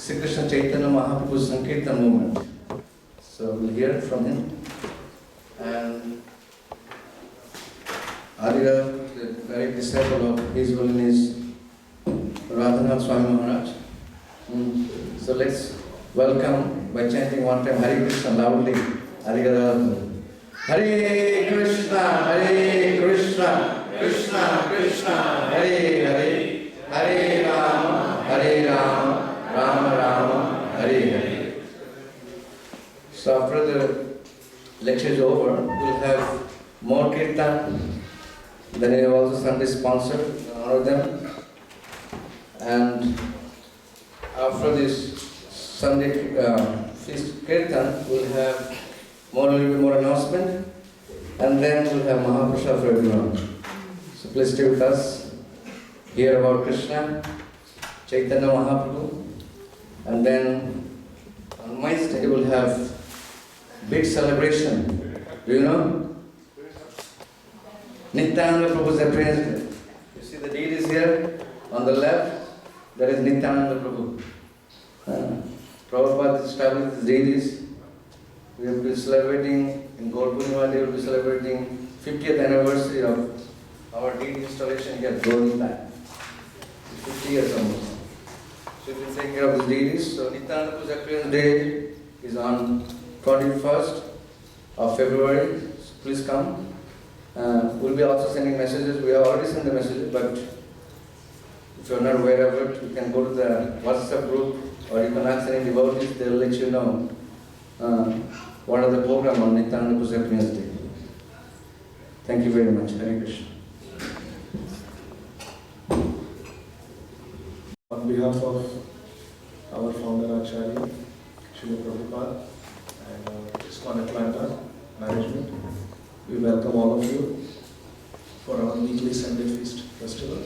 Sri Krishna Chaitanya Mahaprabhu's Sankirtan movement. So we'll hear from him. And Adigadadhar, the very disciple of His Holiness Radhanath Swami Maharaj. So let's welcome by chanting one time Hare Krishna loudly. Adigadadhar. Hare Krishna, Krishna Krishna, Hare Hare, Hare Rama, Rama Rama, Hare Hare. So after the lecture is over, we'll have more kirtan. Then we have also Sunday sponsored, honor them. And after this Sunday feast kirtan, we'll have a little bit more announcement, and then we'll have Mahaprasad for everyone. So please stay with us, hear about Krishna, Chaitanya Mahaprabhu, and then on Wednesday we'll have big celebration. Do you know? Nityananda Prabhu's appearance day. You see the deities here on the left, that is Nityananda Prabhu. Prabhupada established the deities. We will be celebrating, in Gaur Purnima Day, we will be celebrating 50th anniversary of our deity installation here at Gaur 50 years almost. So we will take care of the deities. So Nityananda Prabhu's appearance day is on 21st of February. So please come. We'll be also sending messages. We have already sent the messages, but if you are not aware of it, you can go to the WhatsApp group, or you can ask any devotees, they will let you know what are the program on Nityananda Prabhu's appearance day. Thank you very much. Hare Krishna. On behalf of our founder Acharya, Srila Prabhupada, and Iskcon Atlanta management, we welcome all of you for our weekly Sunday Feast Festival.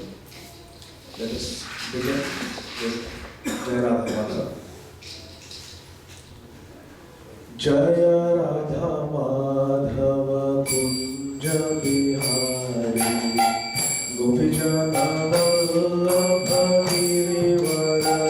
Let us begin with Jai Radha Madhava. Jaya Radha Madhava Kunja Bihari Gopijana Vallabha Girivaradhari.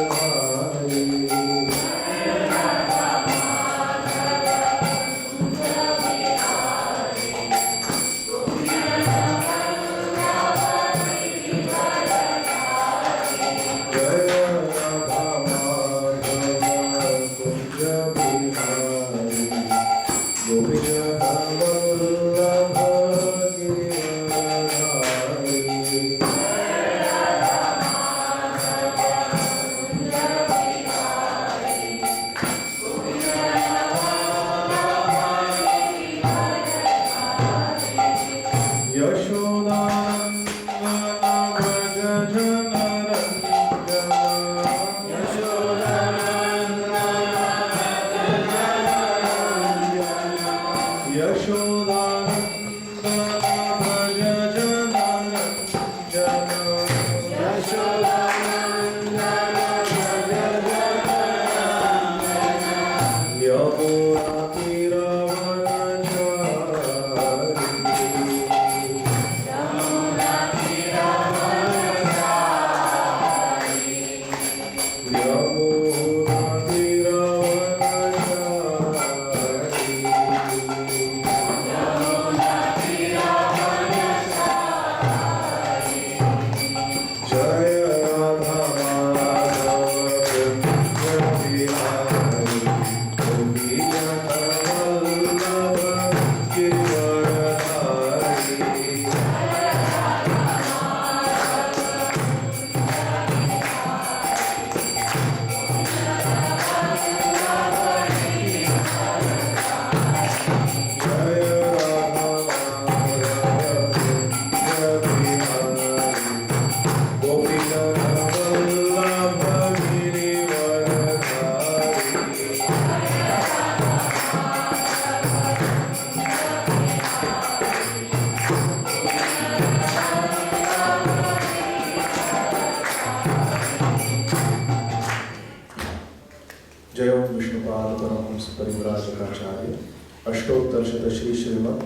अष्टोत्तर Shri Shrimad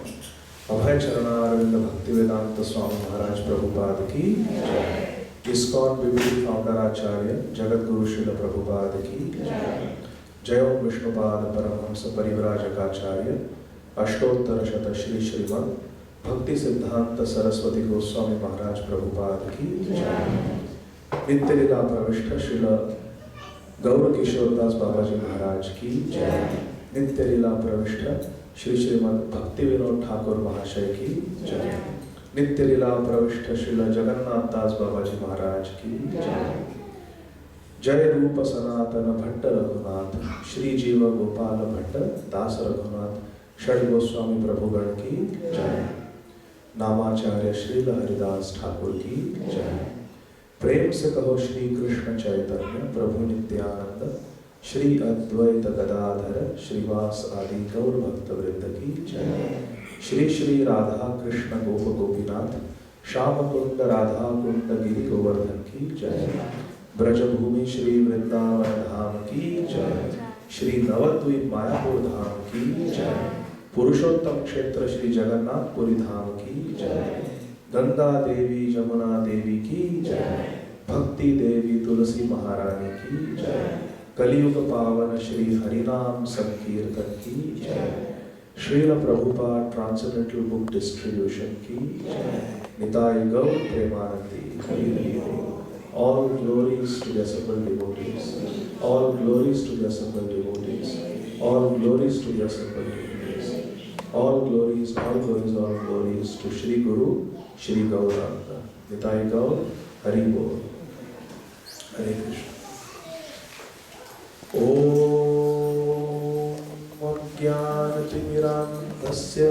अभय चरणारविंद भक्ति वेदांत स्वामी महाराज प्रभुपाद की जय। Iskcon BBD founder Acharya Jagat Guru Srila Prabhupada ki Jai Om Vishnupad Paramhamsa Parivrajaka Ashtottara Shata Shri Shriman Bhakti Siddhanta Saraswati Goswami Maharaj Prabhupada ki Jai Nitya Lila Pravishta Srila Gaur Kishore Das Babaji Maharaj ki Jai Nitya Lila Pravishta Shri Shriman Bhakti Vinod Thakur Mahashay ki Jai Nitya Lila Pravishta Srila Jagannath Das Babaji Maharaj ki Jai Jai Rupa Sanatana Bhatta Raghunath Shri Jiva Gopala Bhatta Das Raghunath Shad Goswami Prabhugan ki Jai Namacharya Srila Haridas Thakur ki Jai प्रेम से कहो श्री कृष्ण चैतन्य प्रभु नित्यानंद श्री अद्वैत गदाधर श्रीवास आदि गौर भक्त वृंद की जय श्री श्री राधा कृष्ण गोप गोपीनाथ श्याम कुंड राधा कुंड गिरि गोवर्धन की जय ब्रजभूमि श्री वृंदावन धाम की जय श्री नवद्वीप मायापुर धाम की जय पुरुषोत्तम क्षेत्र श्री जगन्नाथपुरी धाम की जय गंगा देवी जमुना देवी की जय भक्ति देवी तुलसी महारानी की जय कलियुग पावन श्री हरिनाम संकीर्तन की जय Srila Prabhupada transcendental book distribution की जय निताय गौर Premanandi Hari Hari all glories to the assembled devotees all glories to the assembled devotees all glories to the assembled devotees all glories all glories to Shri Guru Shri Gauranga Nitai Gaur Hari Bol Hare Krishna Om Jnanatimirandhasya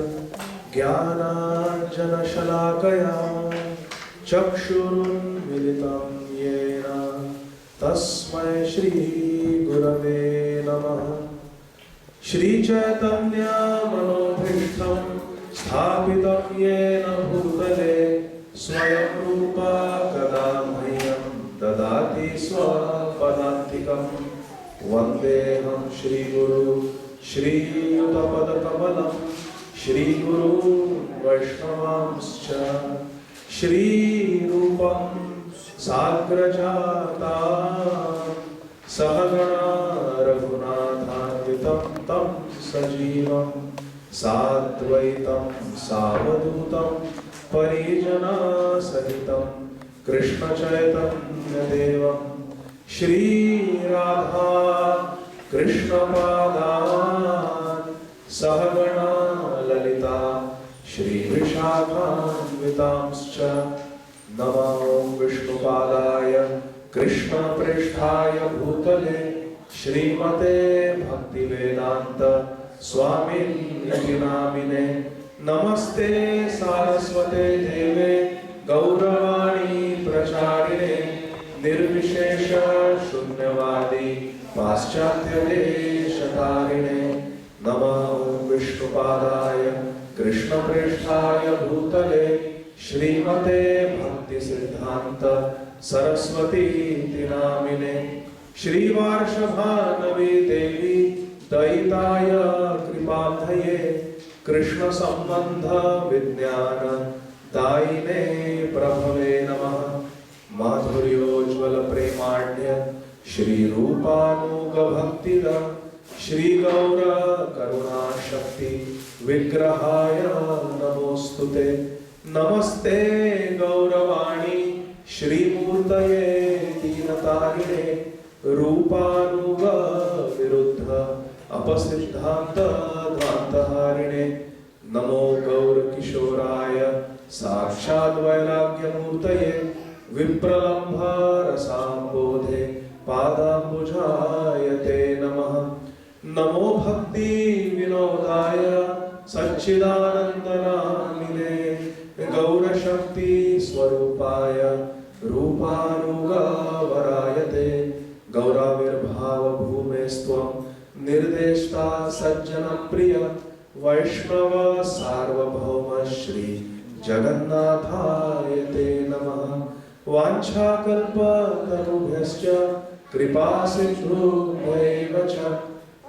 Jnananjana Shalakaya Chakshurun Militam Yena Tasmai Shri Gurave Namaha Shri Chaitanya Manobhishtam Sthapitam Yena Bhutale Swayam Rupa Kadamhayam Dadati Swapadantikam Vandeham Shri Guru Shri Yudapada Kamalam Shri Guru Vaishnavamscha Shri Rupam Sagrajata Sahagana Raghunathanvitam Tam Sajivam Sadvaitam Savadutam Parijana Sahitam Krishna Chaitanya Devam Shri Radha Krishna Padan Sahagana Lalita Shri Vishakhanvitamscha Namo Vishnupadaya Krishna Pristhaya Bhutale Shrimate Bhaktivedanta Swami Namine Namaste Saraswate Deve Gauravani Pracharine Nirvishesha Shunyavadi Paschatya Deshatarine Namo Vishnupadaya Krishna Pristhaya Bhutale Shrimate Bhakti Siddhanta Saraswati Namine Shri Varshabhanavi Devi Daitaya Kripabhaye Krishna Sambandha Vijnana Daine Prabhave Namaha Madhuryojvala Premadhya Shri Rupanuga Bhaktida Shri Gaura Karuna Shakti Vigrahaya Namostute Namaste Gauravani Shri Murtaye Dinatarine Rupanuga Viruddha Apasiddhanta Dvantaharine Namo Gaur Kishoraya Sakshad Vairagya Murtaye Vipralambha Rasambodhe Padambujayate Namaha Namo Bhakti Vinodaya Satchidanandanamine Gaura Shakti Swarupaya Rupanuga Varayate Gauravir Bhava Bhumestvam Nirdeshta Sajjana Priya Vaishnava Sarvabhauma Shri Jagannathayate Namaha Vancha Kalpa Tarubhyascha Kripa Sindhu Vacha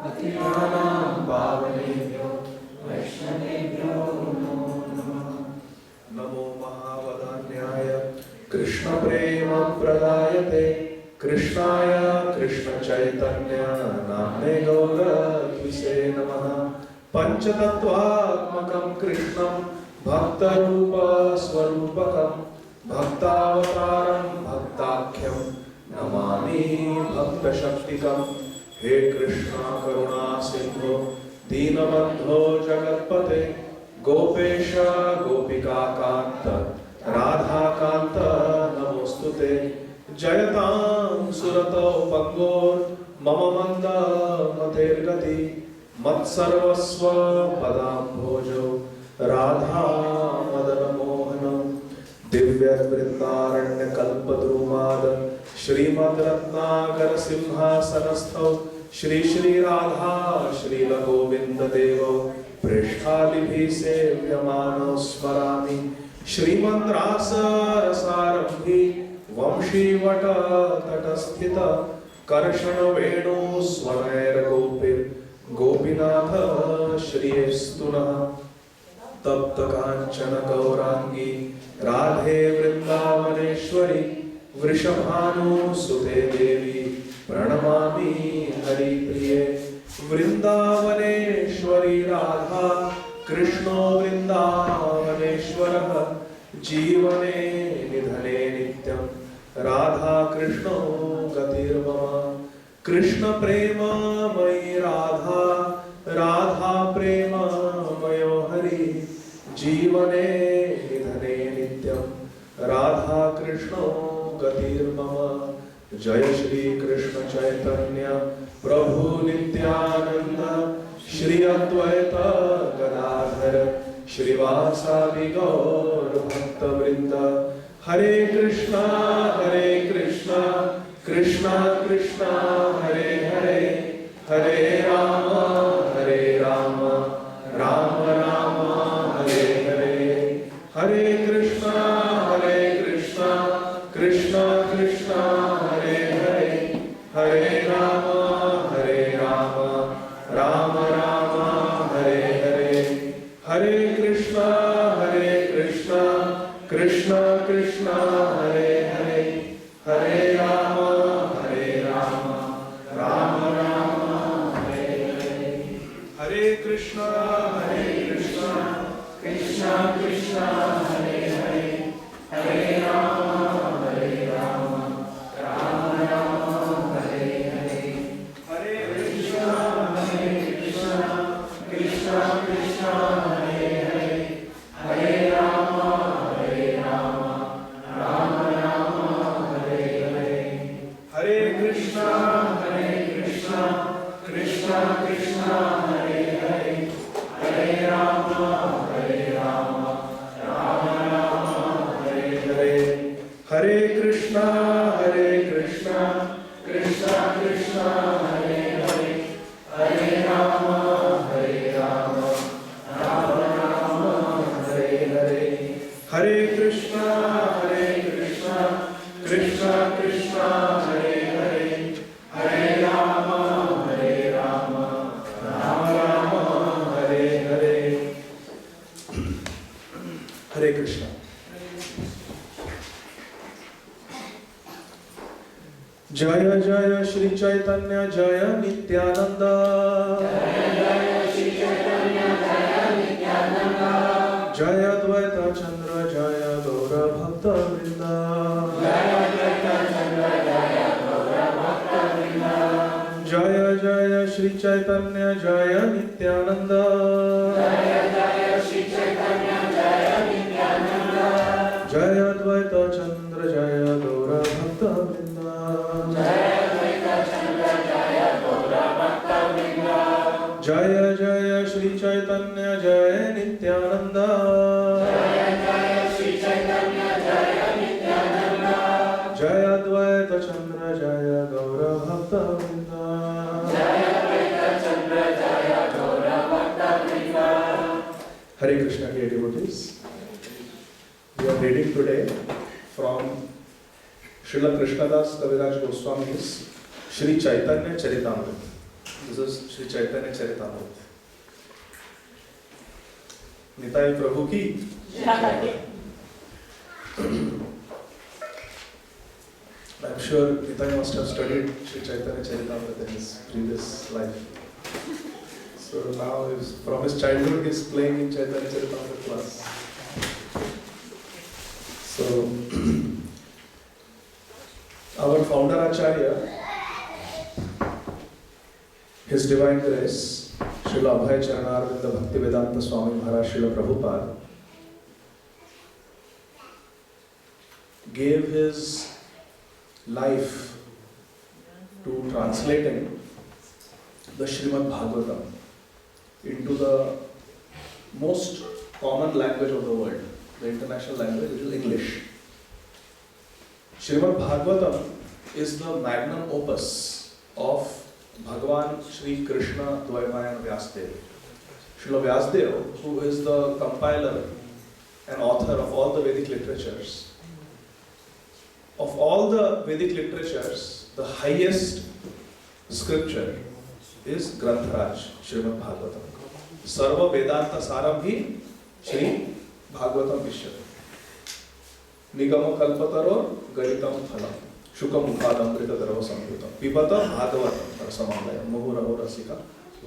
Atiyanam Bhavanebhyo Vaishnavebhyo Namo Namo Mahavadanyaya Krishna Prema कृष्णाय कृष्ण चैतन्य नाम्ने गौरत्विषे नमः। पंचतत्वात्मकं कृष्णं भक्तरूप स्वरूपकं भक्तावतारं भक्ताख्यं नमामि भक्तशक्तिकं। हे कृष्णा करुणा सिंधु दीनबंधो जगत्पते गोपेश गोपिकाकांत राधाकांत नमोस्तुते। जयतां सुरतो पंगोर मम मंद मतेर्गति मत्सर्वस्व पदाम्भोजो राधा मदन मोहनम। दिव्य वृंदारण्य कल्पद्रुमाद श्रीमद् रत्नाकर सिंहासनस्थौ श्री श्री राधा श्रील गोविंद देव पृष्ठालिभिः सेव्यमानो स्मरामि। श्रीमद् रासरसारम्भी वंशीवट तटस्थित कर्षण वेणु स्वरैर्गोपीर् गोपीनाथ श्रीस्तु नः। तप्त कांचन गौरांगी राधे वृंदावनेश्वरी वृषभानुसुते देवी प्रणमामि हरिप्रिये। वृंदावनेश्वरी राधा कृष्णो वृंदावनेश्वरः जीवने निधने नित्यं राधा कृष्णो गतिर्मम। कृष्ण प्रेममयी राधा राधा प्रेममयो हरि जीवने निधने नित्यं राधा कृष्णो गतिर्मम। जय श्री कृष्ण चैतन्य प्रभु नित्यानंद श्री अद्वैत गदाधर श्रीवासादि गौर भक्तवृंद। हरे कृष्णा कृष्णा कृष्णा हरे हरे हरे राम राम राम हरे हरे। हरे कृष्णा कृष्णा कृष्णा हरे हरे हरे राम राम राम हरे हरे। हरे कृष्णा कृष्णा कृष्णा हरे हरे हरे राम राम राम हरे हरे। हरे कृष्णा कृष्णा कृष्णा हरे हरे हरे राम राम राम हरे हरे। हरे कृष्णा कृष्णा कृष्णा हरे हरे हरे राम राम राम हरे हरे। हरे कृष्णा कृष्णा कृष्णा हरे हरे हरे राम राम राम हरे हरे। हरे कृष्णा कृष्णा कृष्णा हरे हरे हरे राम राम राम हरे हरे। हरे कृष्णा कृष्णा कृष्णा हरे हरे हरे राम राम राम हरे हरे। हरे कृष्णा। जय जय श्री चैतन्य जय नित्यानंद। जय अद्वैत चंद्र जय गौर भक्त वृंद। जय जय श्री चैतन्य जय नित्यानंद। जय अद्वैत चंद्र जय गौर भक्त वृंद। जय जय श्री चैतन्य जय नित्यानंद। जय अद्वैत चंद्र जय गौर भक्त वृंद। Hare Krishna dear devotees. We are reading today from Srila Krishnadas Kaviraj Goswami's Sri Chaitanya Charitamrita. This is Sri Chaitanya Charitamrita. Nitai Prabhu ki jai. I'm sure Nitai must have studied Sri Chaitanya Charitamrita in his previous life. So now, from his childhood, he's playing in Chaitanya Charitamrita class. So, our founder Acharya, His Divine Grace, Srila Abhay Charanarvinda Bhaktivedanta Swami Maharaj Srila Prabhupada, gave his life to translating the Srimad Bhagavatam into the most common language of the world, the international language, which is English. Srimad Bhagavatam is the magnum opus of Bhagavan Shri Krishna Dvaipayan Vyasdev. Srila Vyasdev, who is the compiler and author of all the Vedic literatures. Of all the Vedic literatures, the highest scripture is Grantharaj, Srimad Bhagavatam. Sarva Vedanta Sarabhi Shri Bhagavatam Vishyate. Nigama Kalpataror Garitam Phalam. Shukam Mukhadam Brita Darava Samyutam. Pibata Bhagavatam Rasamalaya. Muhuraho Rasika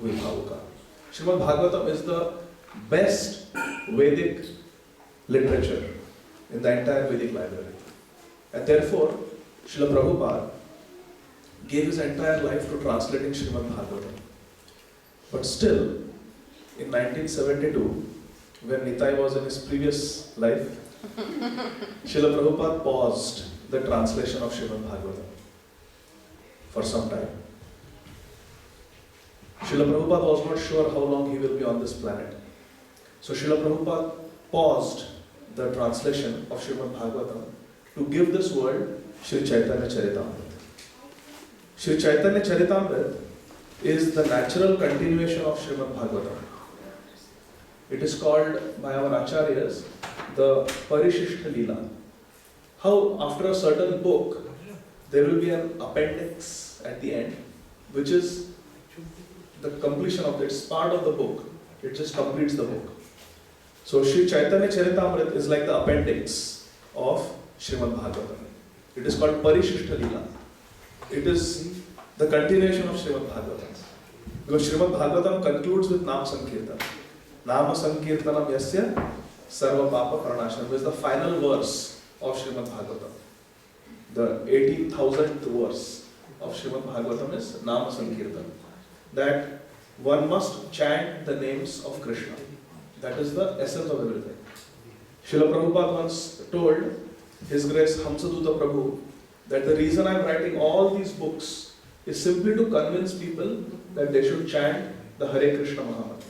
Vibhavuka. Srimad Bhagavatam is the best Vedic literature in the entire Vedic library. And therefore, Srila Prabhupada gave his entire life to translating Srimad Bhagavatam. But still, in 1972, when Nitai was in his previous life, Srila Prabhupada paused the translation of Srimad Bhagavatam for some time. Srila Prabhupada was not sure how long he will be on this planet. So Srila Prabhupada paused the translation of Srimad Bhagavatam to give this world Sri Chaitanya Charitamrita. Sri Chaitanya Charitamrita is the natural continuation of Srimad Bhagavatam. It is called by our acharyas the Parishishta Leela. How after a certain book there will be an appendix at the end, which is the completion of it. It's part of the book. It just completes the book. So Sri Chaitanya Charitamrita is like the appendix of Srimad Bhagavatam. It is called Parishishta Leela. It is the continuation of Srimad Bhagavatam. Because Srimad Bhagavatam concludes with Nam Sankirtan. Nama Sankirtanam Yasya Sarva Papa Pranashanam is the final verse of Srimad Bhagavatam. The 18,000th verse of Srimad Bhagavatam is Nama Sankirtan. That one must chant the names of Krishna. That is the essence of everything. Srila Prabhupada once told His Grace Hamsaduta Prabhu that the reason I am writing all these books is simply to convince people that they should chant the Hare Krishna Mahamantra.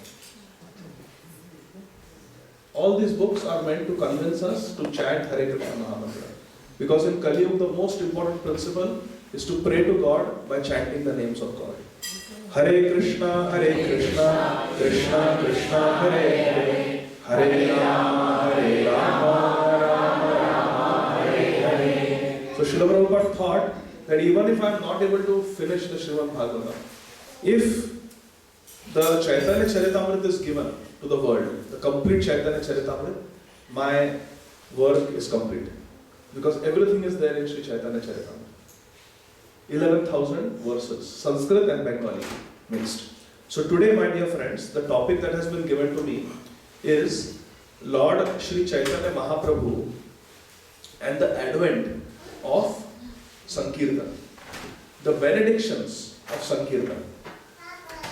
All these books are meant to convince us to chant Hare Krishna Mahamantra. Because in Kali Yuga, the most important principle is to pray to God by chanting the names of God. Hare Krishna, Krishna Krishna, Hare Hare, Hare Rama, Rama Rama, Hare Hare. So Srila Prabhupada thought that even if I am not able to finish the Srimad Bhagavatam, if the Chaitanya Charitamrita is given to the world, the complete Chaitanya Charitamrita, my work is complete. Because everything is there in Sri Chaitanya Charitamrita. 11,000 verses, Sanskrit and Bengali mixed. So today, my dear friends, the topic that has been given to me is Lord Sri Chaitanya Mahaprabhu and the advent of Sankirtan, the benedictions of Sankirtan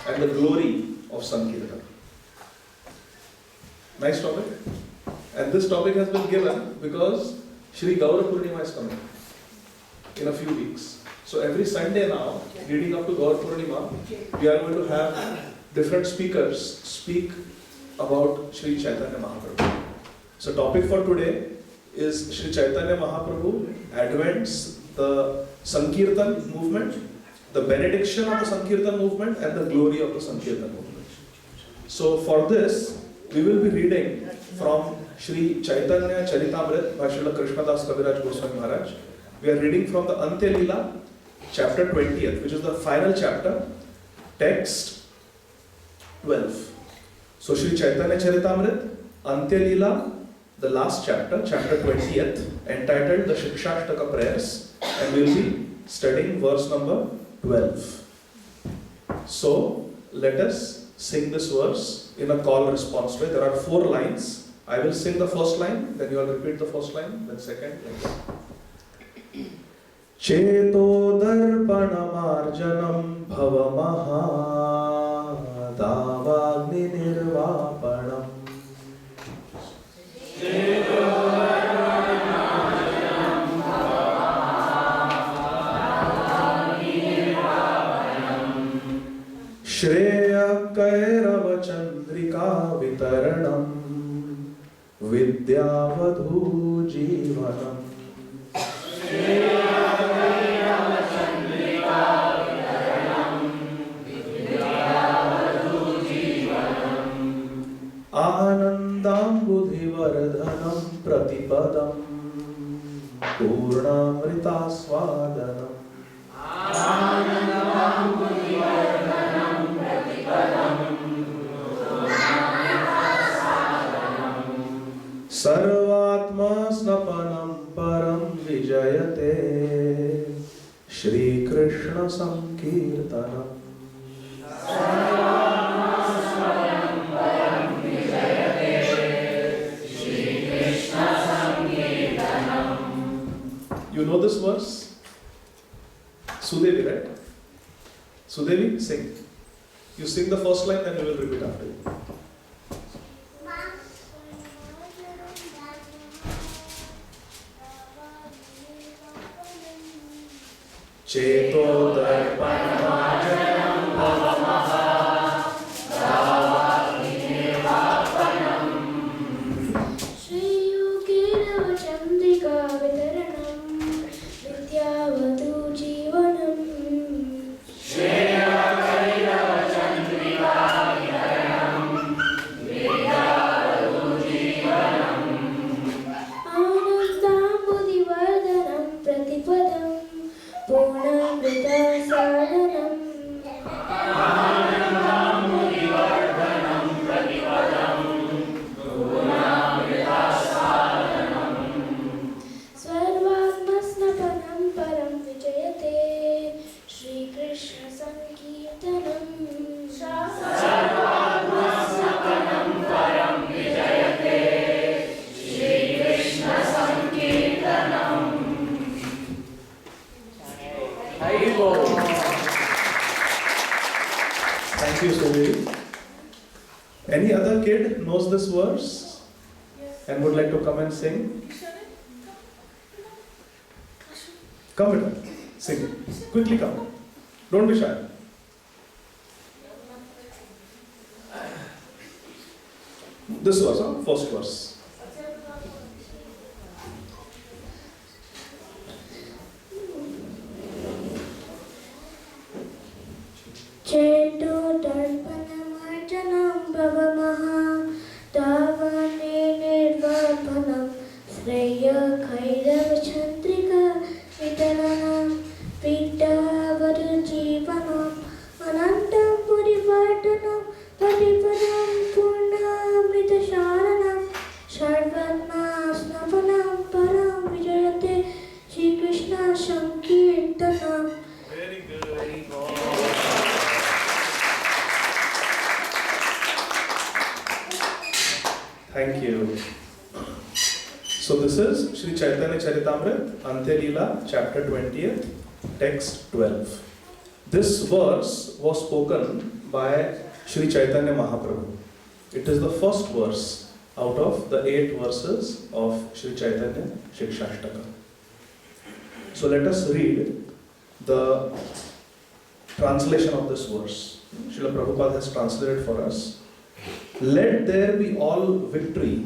and the glory of Sankirtan. Nice topic. And this topic has been given because Shri Gaura Purnima is coming in a few weeks. So every Sunday now, leading up to Gaur Purnima, we are going to have different speakers speak about Sri Chaitanya Mahaprabhu. So topic for today is Sri Chaitanya Mahaprabhu advents the Sankirtan movement, the benediction of the Sankirtan movement and the glory of the Sankirtan movement. So for this, we will be reading from Sri Chaitanya Charitamrita by Srila Krishnadas Kaviraj Goswami Maharaj. We are reading from the Antya Leela, chapter 20th, which is the final chapter, text 12. So Sri Chaitanya Charitamrita, Antya Leela, the last chapter, chapter 20th, entitled the Shikshashtaka Prayers, and we will be studying verse number 12. So let us sing this verse in a call response way. There are 4 lines. I will sing the first line, then you will repeat the first line, then second, like that. Cheto darpanamarjanam bhavamaha davagni nirvapanam. Shreya kairava chandrika vitaranam vidyavadhu jivanam. Anandam buddhivardhanam pratipadam purnamrita swadanam. Anandam buddhivardhanam pratipadam purnamrita swadanam. Sarvatma snapanam param vijayate Shri Krishna sankirtanam. You know this verse? Sudevi, right? Sudevi, sing. You sing the first line, then we will repeat after you. Cheto darpanamarjanam bhavamaha davagni nirvapanam. Shriyukirava chandrika vitaranam vidyavadhu jivanam. Shreya kairava chandrika vitaranam vidyavadhu jivanam. Anandam buddhivardhanam pratipadam purnamrita sadanam. Anandam buddhivardhanam pratipadam purnamrita sadanam. Sarvatmasnapanam param vijayate Shri Krishna sankirtanam. Sarvatmasnapanam param vijayate Shri Krishna sankirtanam. Thank you, Sudevi. Any other kid knows this verse and would like to come and sing? Come, Beta. Sing. Quickly come. Don't be shy. This verse, first verse. Cheto darpanamarjanam bhavamaha davagni nirvapanam. Shreya kairava chandrika vitaranam vidyavadhu jivanam. Anandam buddhivardhanam pratipadam purnamrita sadanam. Sarvatma snapanam param vijayate Shri Krishna sankirtanam. Very good. Thank you. So this is Sri Chaitanya Charitamrita, Antya Leela, chapter 20th, text 12. This verse was spoken by Sri Chaitanya Mahaprabhu. It is the first verse out of the 8 verses of Sri Chaitanya Shikshashtaka. So let us read the translation of this verse. Srila Prabhupada has translated for us. Let there be all victory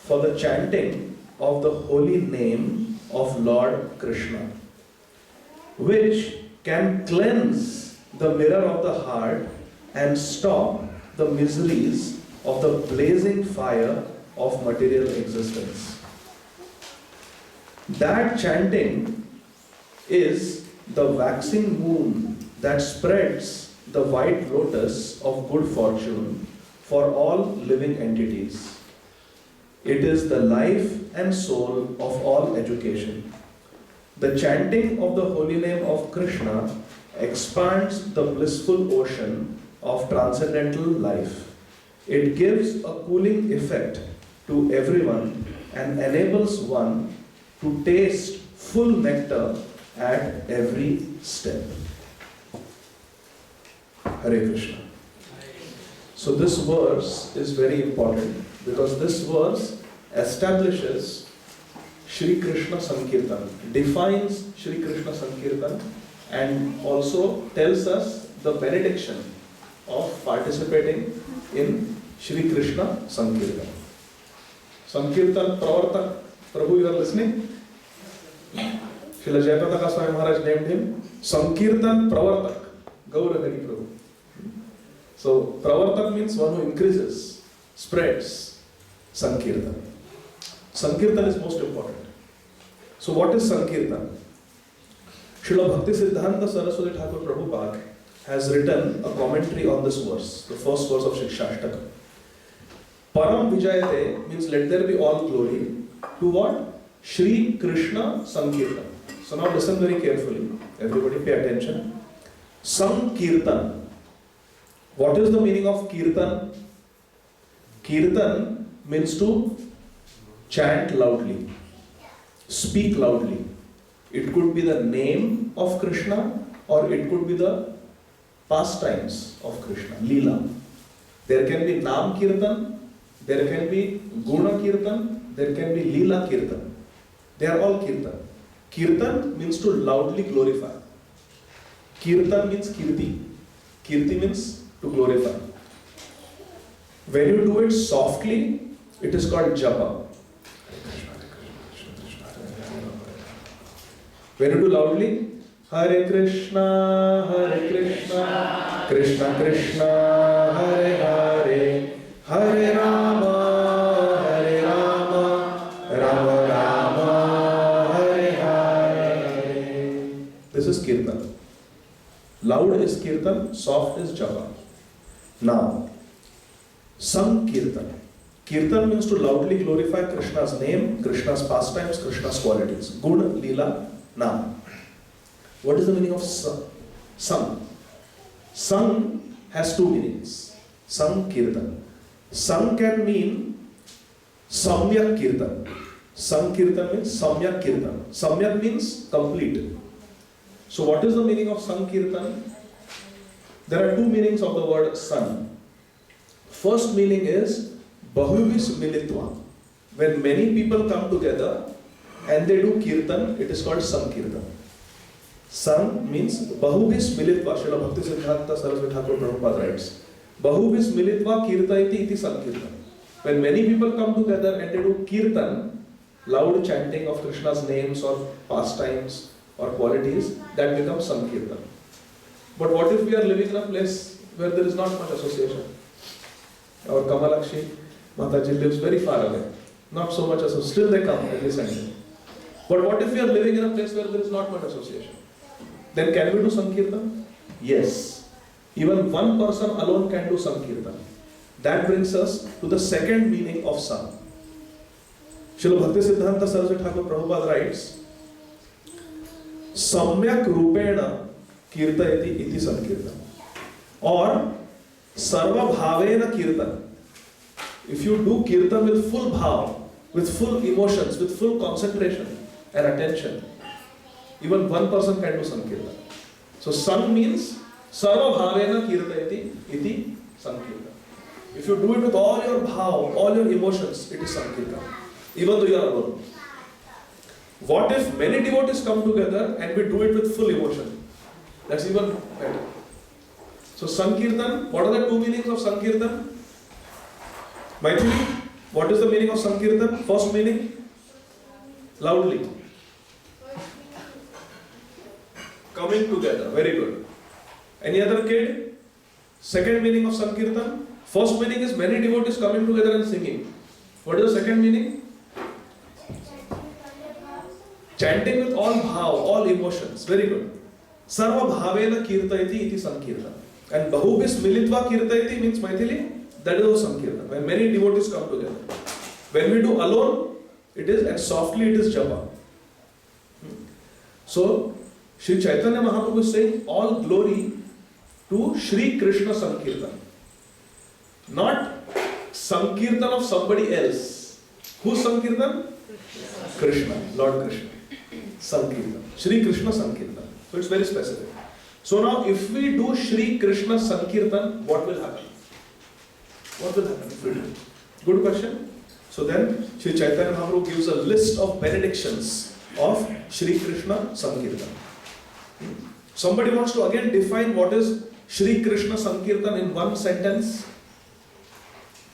for the chanting of the holy name of Lord Krishna, which can cleanse the mirror of the heart and stop the miseries of the blazing fire of material existence. That chanting is the waxing moon that spreads the white lotus of good fortune for all living entities. It is the life and soul of all education. The chanting of the holy name of Krishna expands the blissful ocean of transcendental life. It gives a cooling effect to everyone and enables one to taste full nectar at every step. Hare Krishna. So this verse is very important because this verse establishes Shri Krishna Sankirtan, defines Shri Krishna Sankirtan, and also tells us the benediction of participating in Shri Krishna Sankirtan. Sankirtan Pravartak, Prabhu, you are listening? Srila Jayapataka Swami Maharaj named him Sankirtan Pravartak, Gaura Hari Prabhu. So Pravartak means one who increases, spreads Sankirtan. Sankirtan is most important. So what is Sankirtan? Srila Bhaktisiddhanta Saraswati Thakur Prabhupada has written a commentary on this verse, the first verse of Shikshashtaka. Param Vijayate means let there be all glory to what? Shri Krishna Sankirtan. So now listen very carefully. Everybody pay attention. Sankirtan. What is the meaning of Kirtan? Kirtan means to chant loudly, speak loudly. It could be the name of Krishna or it could be the pastimes of Krishna, Leela. There can be Nam Kirtan, there can be Guna Kirtan, there can be Leela Kirtan. They are all Kirtan. Kirtan means to loudly glorify. Kirtan means Kirti. Kirti means to glorify. When you do it softly, it is called Japa. When you do loudly, Hare Krishna, Krishna Krishna, Hare Hare, Hare Rama, Rama Rama, Hare Hare. This is Kirtan. Loud is Kirtan, soft is Japa. Now, Sankirtan. Kirtan means to loudly glorify Krishna's name, Krishna's pastimes, Krishna's qualities. Guna, Leela, Nam. What is the meaning of Sang? Sang has two meanings. Sankirtan. Sang can mean Samyak Kirtan. Sankirtan means Samyak Kirtan. Samyak means complete. So what is the meaning of Sankirtan? There are two meanings of the word San. First meaning is Bahuvis Militva. When many people come together and they do Kirtan, it is called Sankirtan. San means Bahuvis Militva. Srila Bhaktisiddhanta Saraswati Thakur Prabhupada writes, Bahuvis Militva Kirtaiti iti Sankirtan. When many people come together and they do Kirtan, loud chanting of Krishna's names or pastimes or qualities, that becomes Sankirtan. But what if we are living in a place where there is not much association? Our Kamalakshi Mataji lives very far away. Not so much association. Still they come every Sunday. But what if we are living in a place where there is not much association? Then can we do Sankirtan? Yes. Even one person alone can do Sankirtan. That brings us to the second meaning of Sang. Srila Bhaktisiddhanta Saraswati Thakur Prabhupada writes, Samyak Rupena Kirtayati iti Sankirtan. Or Sarva Bhavena Kirtan. If you do Kirtan with full bhav, with full emotions, with full concentration and attention, even one person can do Sankirtan. So Sang means Sarva Bhavena Kirtayati iti Sankirtan. If you do it with all your bhav, all your emotions, it is Sankirtan. Even though you are alone. What if many devotees come together and we do it with full emotion? That's even better. So Sankirtan, what are the two meanings of Sankirtan? Maithili, what is the meaning of Sankirtan? First meaning, loudly. Coming together, very good. Any other kid? Second meaning of Sankirtan? First meaning is many devotees coming together and singing. What is the second meaning? Chanting with all bhav, all emotions. Very good. Sarva bhavena kirtayati iti Sankirtan. And Bahubis Militva Kirtayati means Maithili, that is also Sankirtan. When many devotees come together. When we do alone, it is, and softly it is Japa. So, Sri Chaitanya Mahaprabhu is saying all glory to Sri Krishna Sankirtan. Not Sankirtan of somebody else. Who's Sankirtan? Krishna, Lord Krishna. Sankirtan. Sri Krishna Sankirtan. So it's very specific. So now if we do Sri Krishna Sankirtan, what will happen? What will happen if we do? Good question. So then Sri Chaitanya Mahaprabhu gives a list of benedictions of Sri Krishna Sankirtan. Somebody wants to again define what is Sri Krishna Sankirtan in one sentence?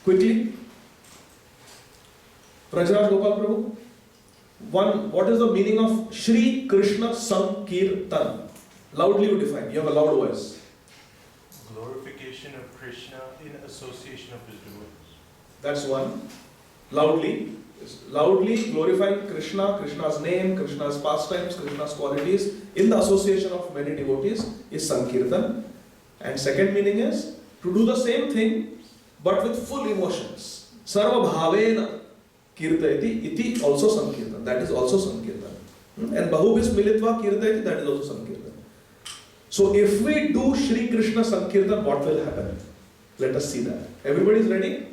Quickly. Prajraj Gopal Prabhu. One, what is the meaning of Sri Krishna Sankirtan? Loudly you define. You have a loud voice. Glorification of Krishna in association of his devotees. That's one. Loudly. Loudly glorifying Krishna, Krishna's name, Krishna's pastimes, Krishna's qualities in the association of many devotees is Sankirtan. And second meaning is to do the same thing but with full emotions. Sarva bhavena kirtayati iti also Sankirtan. That is also Sankirtan. And bahubis militva kirtayati, that is also Sankirtan. So if we do Sri Krishna Sankirtan, what will happen? Let us see that. Everybody is ready?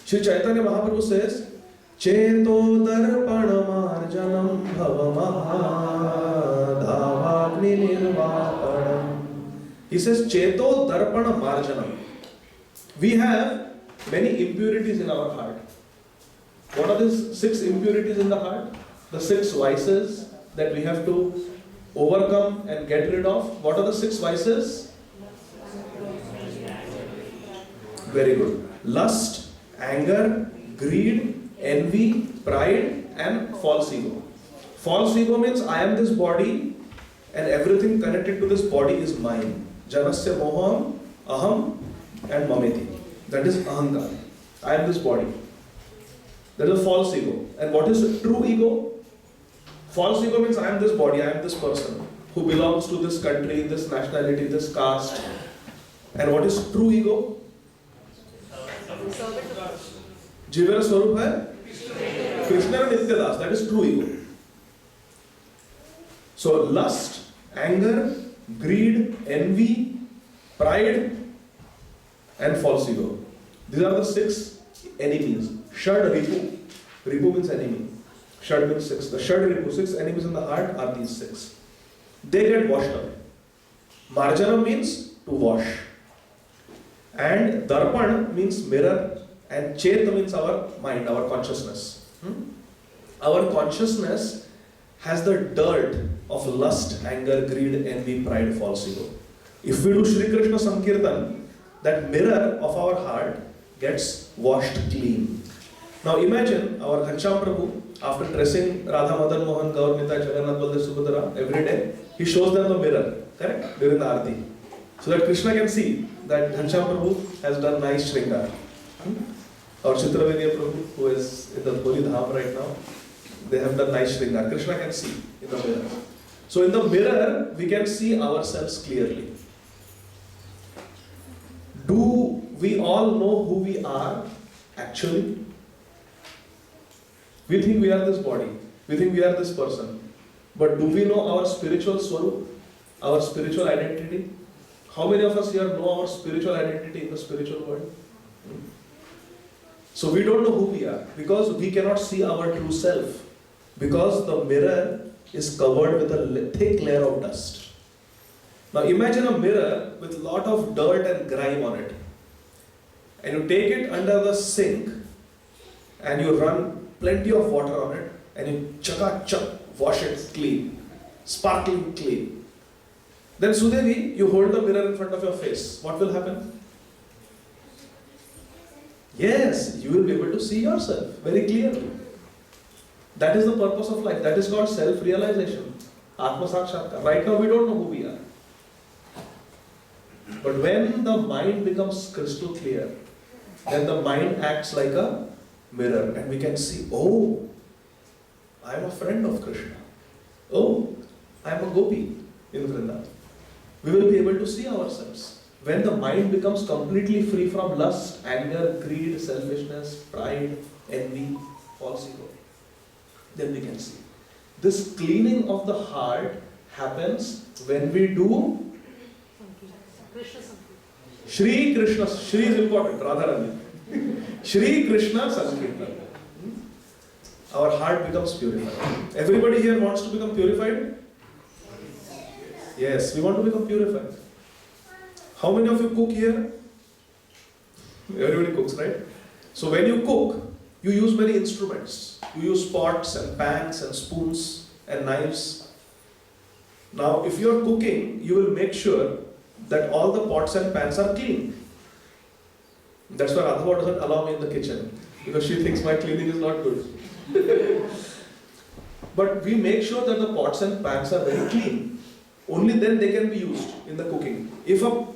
Sri Chaitanya Mahaprabhu says, Cheto darpana marjanam bhavamaha dhavagni nirvapanam. He says, Cheto darpana marjanam. We have many impurities in our heart. What are these 6 impurities in the heart? The 6 vices that we have to overcome and get rid of. What are the 6 vices? Very good. Lust, anger, greed, envy, pride and false ego. False ego means I am this body and everything connected to this body is mine. Janasya moham, aham and mameti. That is ahankar. I am this body. That is a false ego. And what is true ego? False ego means I am this body, I am this person who belongs to this country, this nationality, this caste. And what is true ego? Jivera Swarup hai? Krishna and Nityadas. That is true ego. So lust, anger, greed, envy, pride and false ego. These are the 6 enemies. Shad Ripu. Ripu means enemy. Shad means 6. The Shad Ripu, 6 enemies in the heart are these 6. They get washed away. Marjana means to wash. And Darpan means mirror. And Chet means our mind, our consciousness. Our consciousness has the dirt of lust, anger, greed, envy, pride, false ego. If we do Sri Krishna Sankirtan, that mirror of our heart gets washed clean. Now imagine our Ghacham Prabhu, after dressing Radha Madan Mohan, Gaur Nita, Jagannath Baldev Subhadra every day, he shows them the mirror, correct? During the Aarti. So that Krishna can see that Ghacham Prabhu has done nice Shringar. Our Chitravedya Prabhu, who is in the Holy Dham right now, they have done nice Shringar. Krishna can see in the mirror. So in the mirror, we can see ourselves clearly. Do we all know who we are actually? We think we are this body. We think we are this person. But do we know our spiritual swarup? Our spiritual identity? How many of us here know our spiritual identity in the spiritual world? So we don't know who we are because we cannot see our true self. Because the mirror is covered with a thick layer of dust. Now imagine a mirror with a lot of dirt and grime on it. And you take it under the sink and you run plenty of water on it and you chaka-chak wash it clean, sparkling clean. Then Sudevi, you hold the mirror in front of your face. What will happen? Yes, you will be able to see yourself very clearly. That is the purpose of life. That is called self-realization. Atma Sakshatkar. Right now we don't know who we are. But when the mind becomes crystal clear, then the mind acts like a mirror and we can see, oh, I am a friend of Krishna. Oh, I am a gopi in Vrindavan. We will be able to see ourselves. When the mind becomes completely free from lust, anger, greed, selfishness, pride, envy, false ego, then we can see. This cleaning of the heart happens when we do Shri Krishna. Shri is important, Radharani. Shri Krishna Sankirtan. Our heart becomes purified. Everybody here wants to become purified? Yes, we want to become purified. How many of you cook here? Everybody cooks, right? So when you cook, you use many instruments. You use pots and pans and spoons and knives. Now, if you are cooking, you will make sure that all the pots and pans are clean. That's why Radha doesn't allow me in the kitchen, because she thinks my cleaning is not good. But we make sure that the pots and pans are very clean. Only then they can be used in the cooking. If a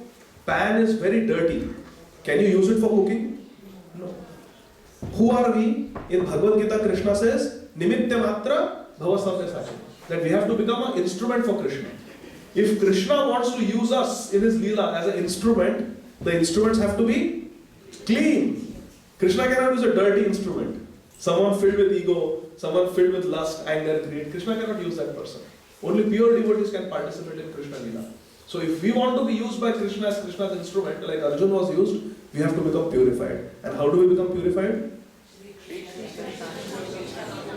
pan is very dirty, can you use it for cooking? No. Who are we? In Bhagavad Gita, Krishna says, Nimittya matra bhava samyasati. That we have to become an instrument for Krishna. If Krishna wants to use us in his Leela as an instrument, the instruments have to be clean. Krishna cannot use a dirty instrument. Someone filled with ego, someone filled with lust, anger, greed. Krishna cannot use that person. Only pure devotees can participate in Krishna Leela. So if we want to be used by Krishna as Krishna's instrument, like Arjun was used, we have to become purified. And how do we become purified?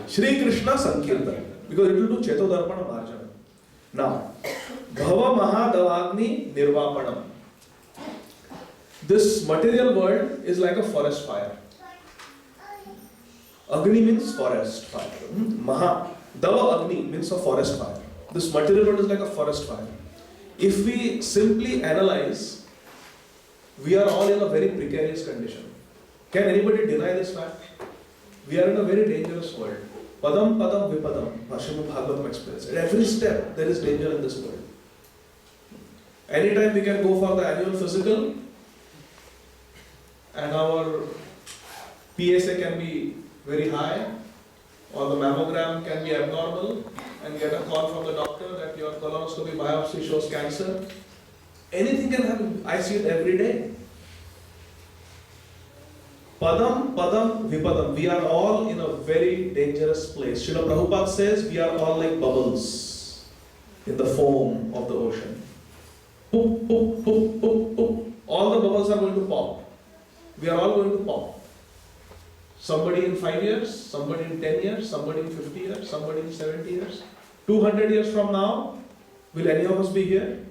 Shri Krishna Sankirtan. Because it will do Cheto Darpana Marjana. Now, Bhava Mahadavagni Nirvapanam. This material world is like a forest fire. Agni means forest fire. Maha. Dava Agni means a forest fire. This material world is like a forest fire. If we simply analyze, we are all in a very precarious condition. Can anybody deny this fact? We are in a very dangerous world. Padam padam vipadam, Bhashima Bhagavatam explains. At every step there is danger in this world. Anytime we can go for the annual physical and our PSA can be very high, or the mammogram can be abnormal, and get a call from the doctor that your colonoscopy biopsy shows cancer. Anything can happen. I see it every day. Padam, padam, vipadam. We are all in a very dangerous place. Srila Prabhupada says we are all like bubbles in the foam of the ocean. Poop, poop, poop, poop, poop. All the bubbles are going to pop. We are all going to pop. Somebody in 5 years, somebody in 10 years, somebody in 50 years, somebody in 70 years. 200 years from now, will any of us be here?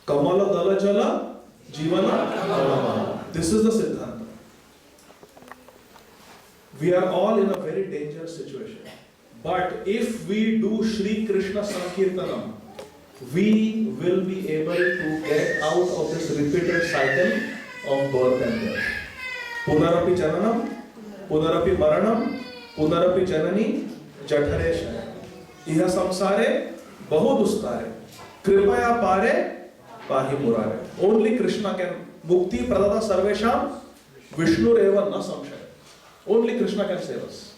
Kamala dala jala, jivana dala. This is the Siddhanta. We are all in a very dangerous situation. But if we do Shri Krishna Sankirtanam, we will be able to get out of this repeated cycle of birth and death. Punarapi Jananam, Punarapi Maranam, Punarapi Janani, Jathare Shaya. Iha samsare, bahu dustare, kripaya pare, pahi murare. Only Krishna can, mukti pradata sarvesham, Vishnu reva na samshaya. Only Krishna can save us.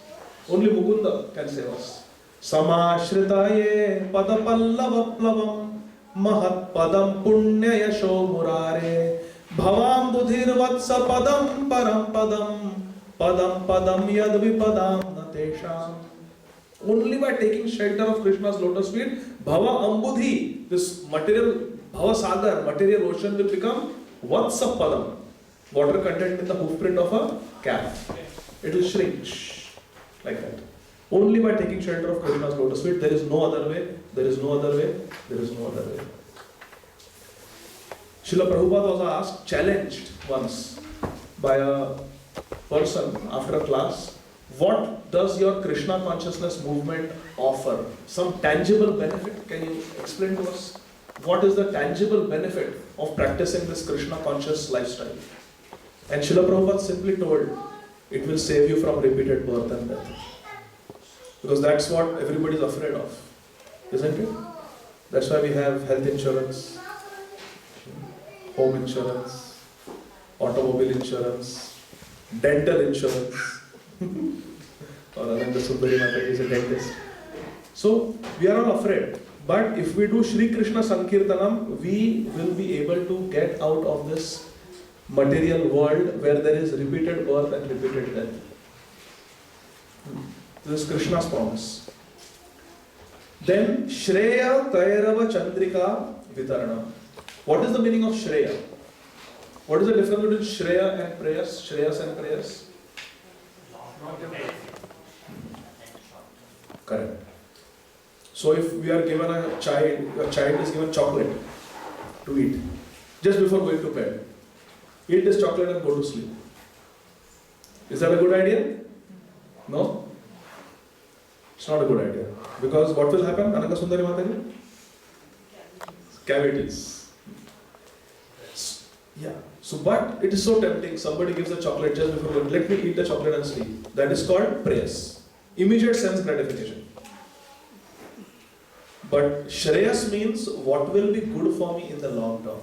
Only Mukunda can save us. Samashritaye padapallavaplavam, mahat padam punya yasho murare. Bhavam budhir vatsa padam param padam, padam padam yad vipadam natesham. Only by taking shelter of Krishna's lotus feet, Bhava Ambudhi, this material, Bhava Sagar, material ocean will become vatsa padam, water content in the hoofprint of a calf. It will shrink like that. Only by taking shelter of Krishna's lotus feet. There is no other way, there is no other way, there is no other way. Srila Prabhupada was asked, challenged once by a person after a class, what does your Krishna consciousness movement offer? Some tangible benefit? Can you explain to us? What is the tangible benefit of practicing this Krishna conscious lifestyle? And Srila Prabhupada simply told, it will save you from repeated birth and death. Because that's what everybody is afraid of, isn't it? That's why we have health insurance, home insurance, automobile insurance, dental insurance. Or Ananda Sundari Mata is a dentist. So we are all afraid. But if we do Shri Krishna Sankirtanam, we will be able to get out of this material world where there is repeated birth and repeated death. This is Krishna's promise. Then Shreya Kairava Chandrika Vitaranam. What is the meaning of Shreya? What is the difference between Shreya and prayers? Shreyas and prayers? Correct. So if we are given a child is given chocolate to eat just before going to bed. Eat this chocolate and go to sleep. Is that a good idea? No? It's not a good idea. Because what will happen? Anaka Sundari Mataji? Cavities. Yeah. So, but it is so tempting. Somebody gives a chocolate just before going, let me eat the chocolate and sleep. That is called prayers. Immediate sense gratification. But Shreyas means what will be good for me in the long term.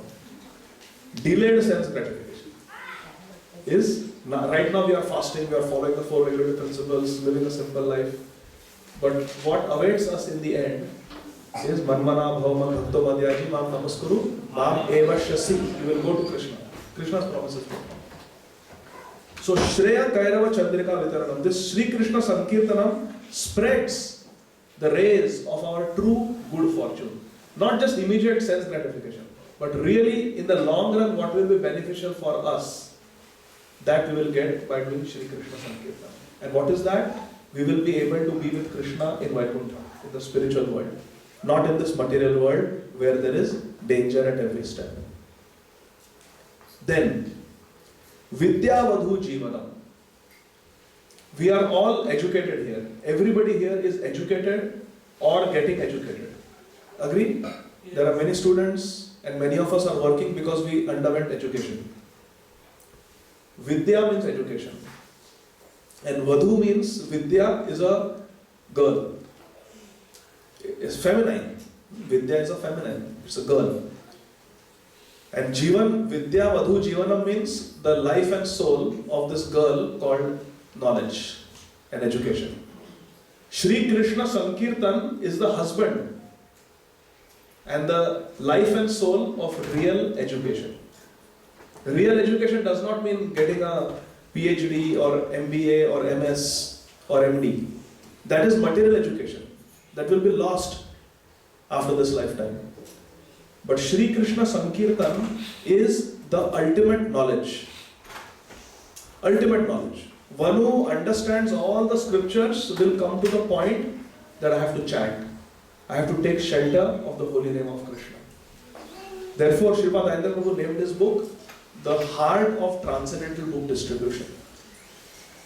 Delayed sense gratification is, right now we are fasting, we are following the 4 regulative principles, living a simple life. But what awaits us in the end is Manmana Bhavama Bhakto Madhyaji Mam Namaskuru Mam Eva Shasi. You will go to Krishna. Krishna's promises. So Shreya Kairava Chandrika Vitaranam. This Sri Krishna Sankirtanam spreads the rays of our true good fortune. Not just immediate sense gratification, but really in the long run what will be beneficial for us, that we will get by doing Sri Krishna Sankirtan. And what is that? We will be able to be with Krishna in Vaikuntha, in the spiritual world. Not in this material world where there is danger at every step. Then, Vidya Vadhu Jivanam. We are all educated here. Everybody here is educated or getting educated. Agree? Yes. There are many students and many of us are working because we underwent education. Vidya means education. And Vadhu means Vidya is a girl. It's feminine. Vidya is a feminine. It's a girl. And Jivan, Vidya Vadhu Jivanam means the life and soul of this girl called knowledge and education. Sri Krishna Sankirtan is the husband and the life and soul of real education. Real education does not mean getting a PhD or MBA or MS or MD. That is material education. That will be lost after this lifetime. But Sri Krishna Sankirtan is the ultimate knowledge. Ultimate knowledge. One who understands all the scriptures will come to the point that I have to chant. I have to take shelter of the holy name of Krishna. Therefore, Sripad Ayendra Prabhu named his book The Heart of Transcendental Book Distribution.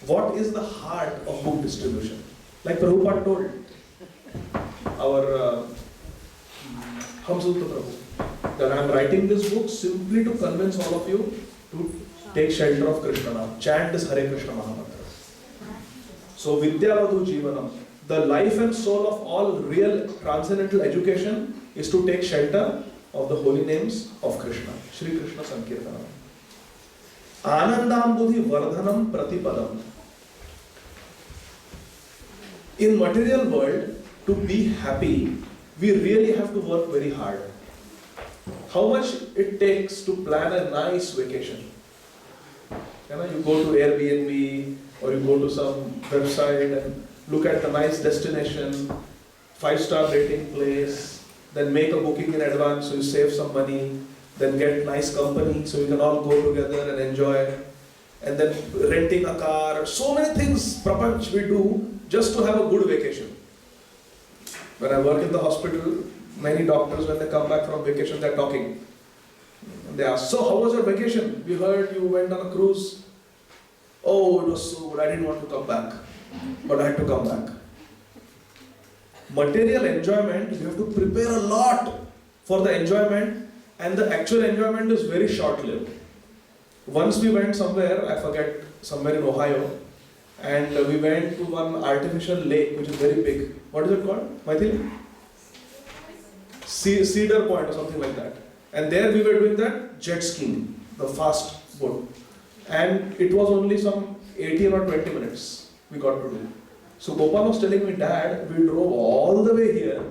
What is the heart of book distribution? Like Prabhupada told our Hamsutta Prabhu, that I am writing this book simply to convince all of you to take shelter of Krishna now. Chant this Hare Krishna Mahamantra. So Vidya Vadhu Jivanam, the life and soul of all real transcendental education is to take shelter of the holy names of Krishna. Sri Krishna Sankirtanam. Anandambudhi Vardhanam Pratipadam. In material world, to be happy, we really have to work very hard. How much it takes to plan a nice vacation? You go to Airbnb or you go to some website and look at the nice destination, 5-star rating place, then make a booking in advance so you save some money, then get nice company so you can all go together and enjoy, and then renting a car. So many things, Prapanch, we do just to have a good vacation. When I work in the hospital, many doctors, when they come back from vacation, they're talking. And they ask, so how was your vacation? We heard you went on a cruise. Oh, it was so good. I didn't want to come back. But I had to come back. Material enjoyment, you have to prepare a lot for the enjoyment, and the actual enjoyment is very short-lived. Once we went somewhere, I forget, somewhere in Ohio, and we went to one artificial lake which is very big. What is it called? Maithili? Cedar Point or something like that. And there we were doing that jet skiing, the fast boat. And it was only some 18 or 20 minutes we got to do. So Gopal was telling me, Dad, we drove all the way here.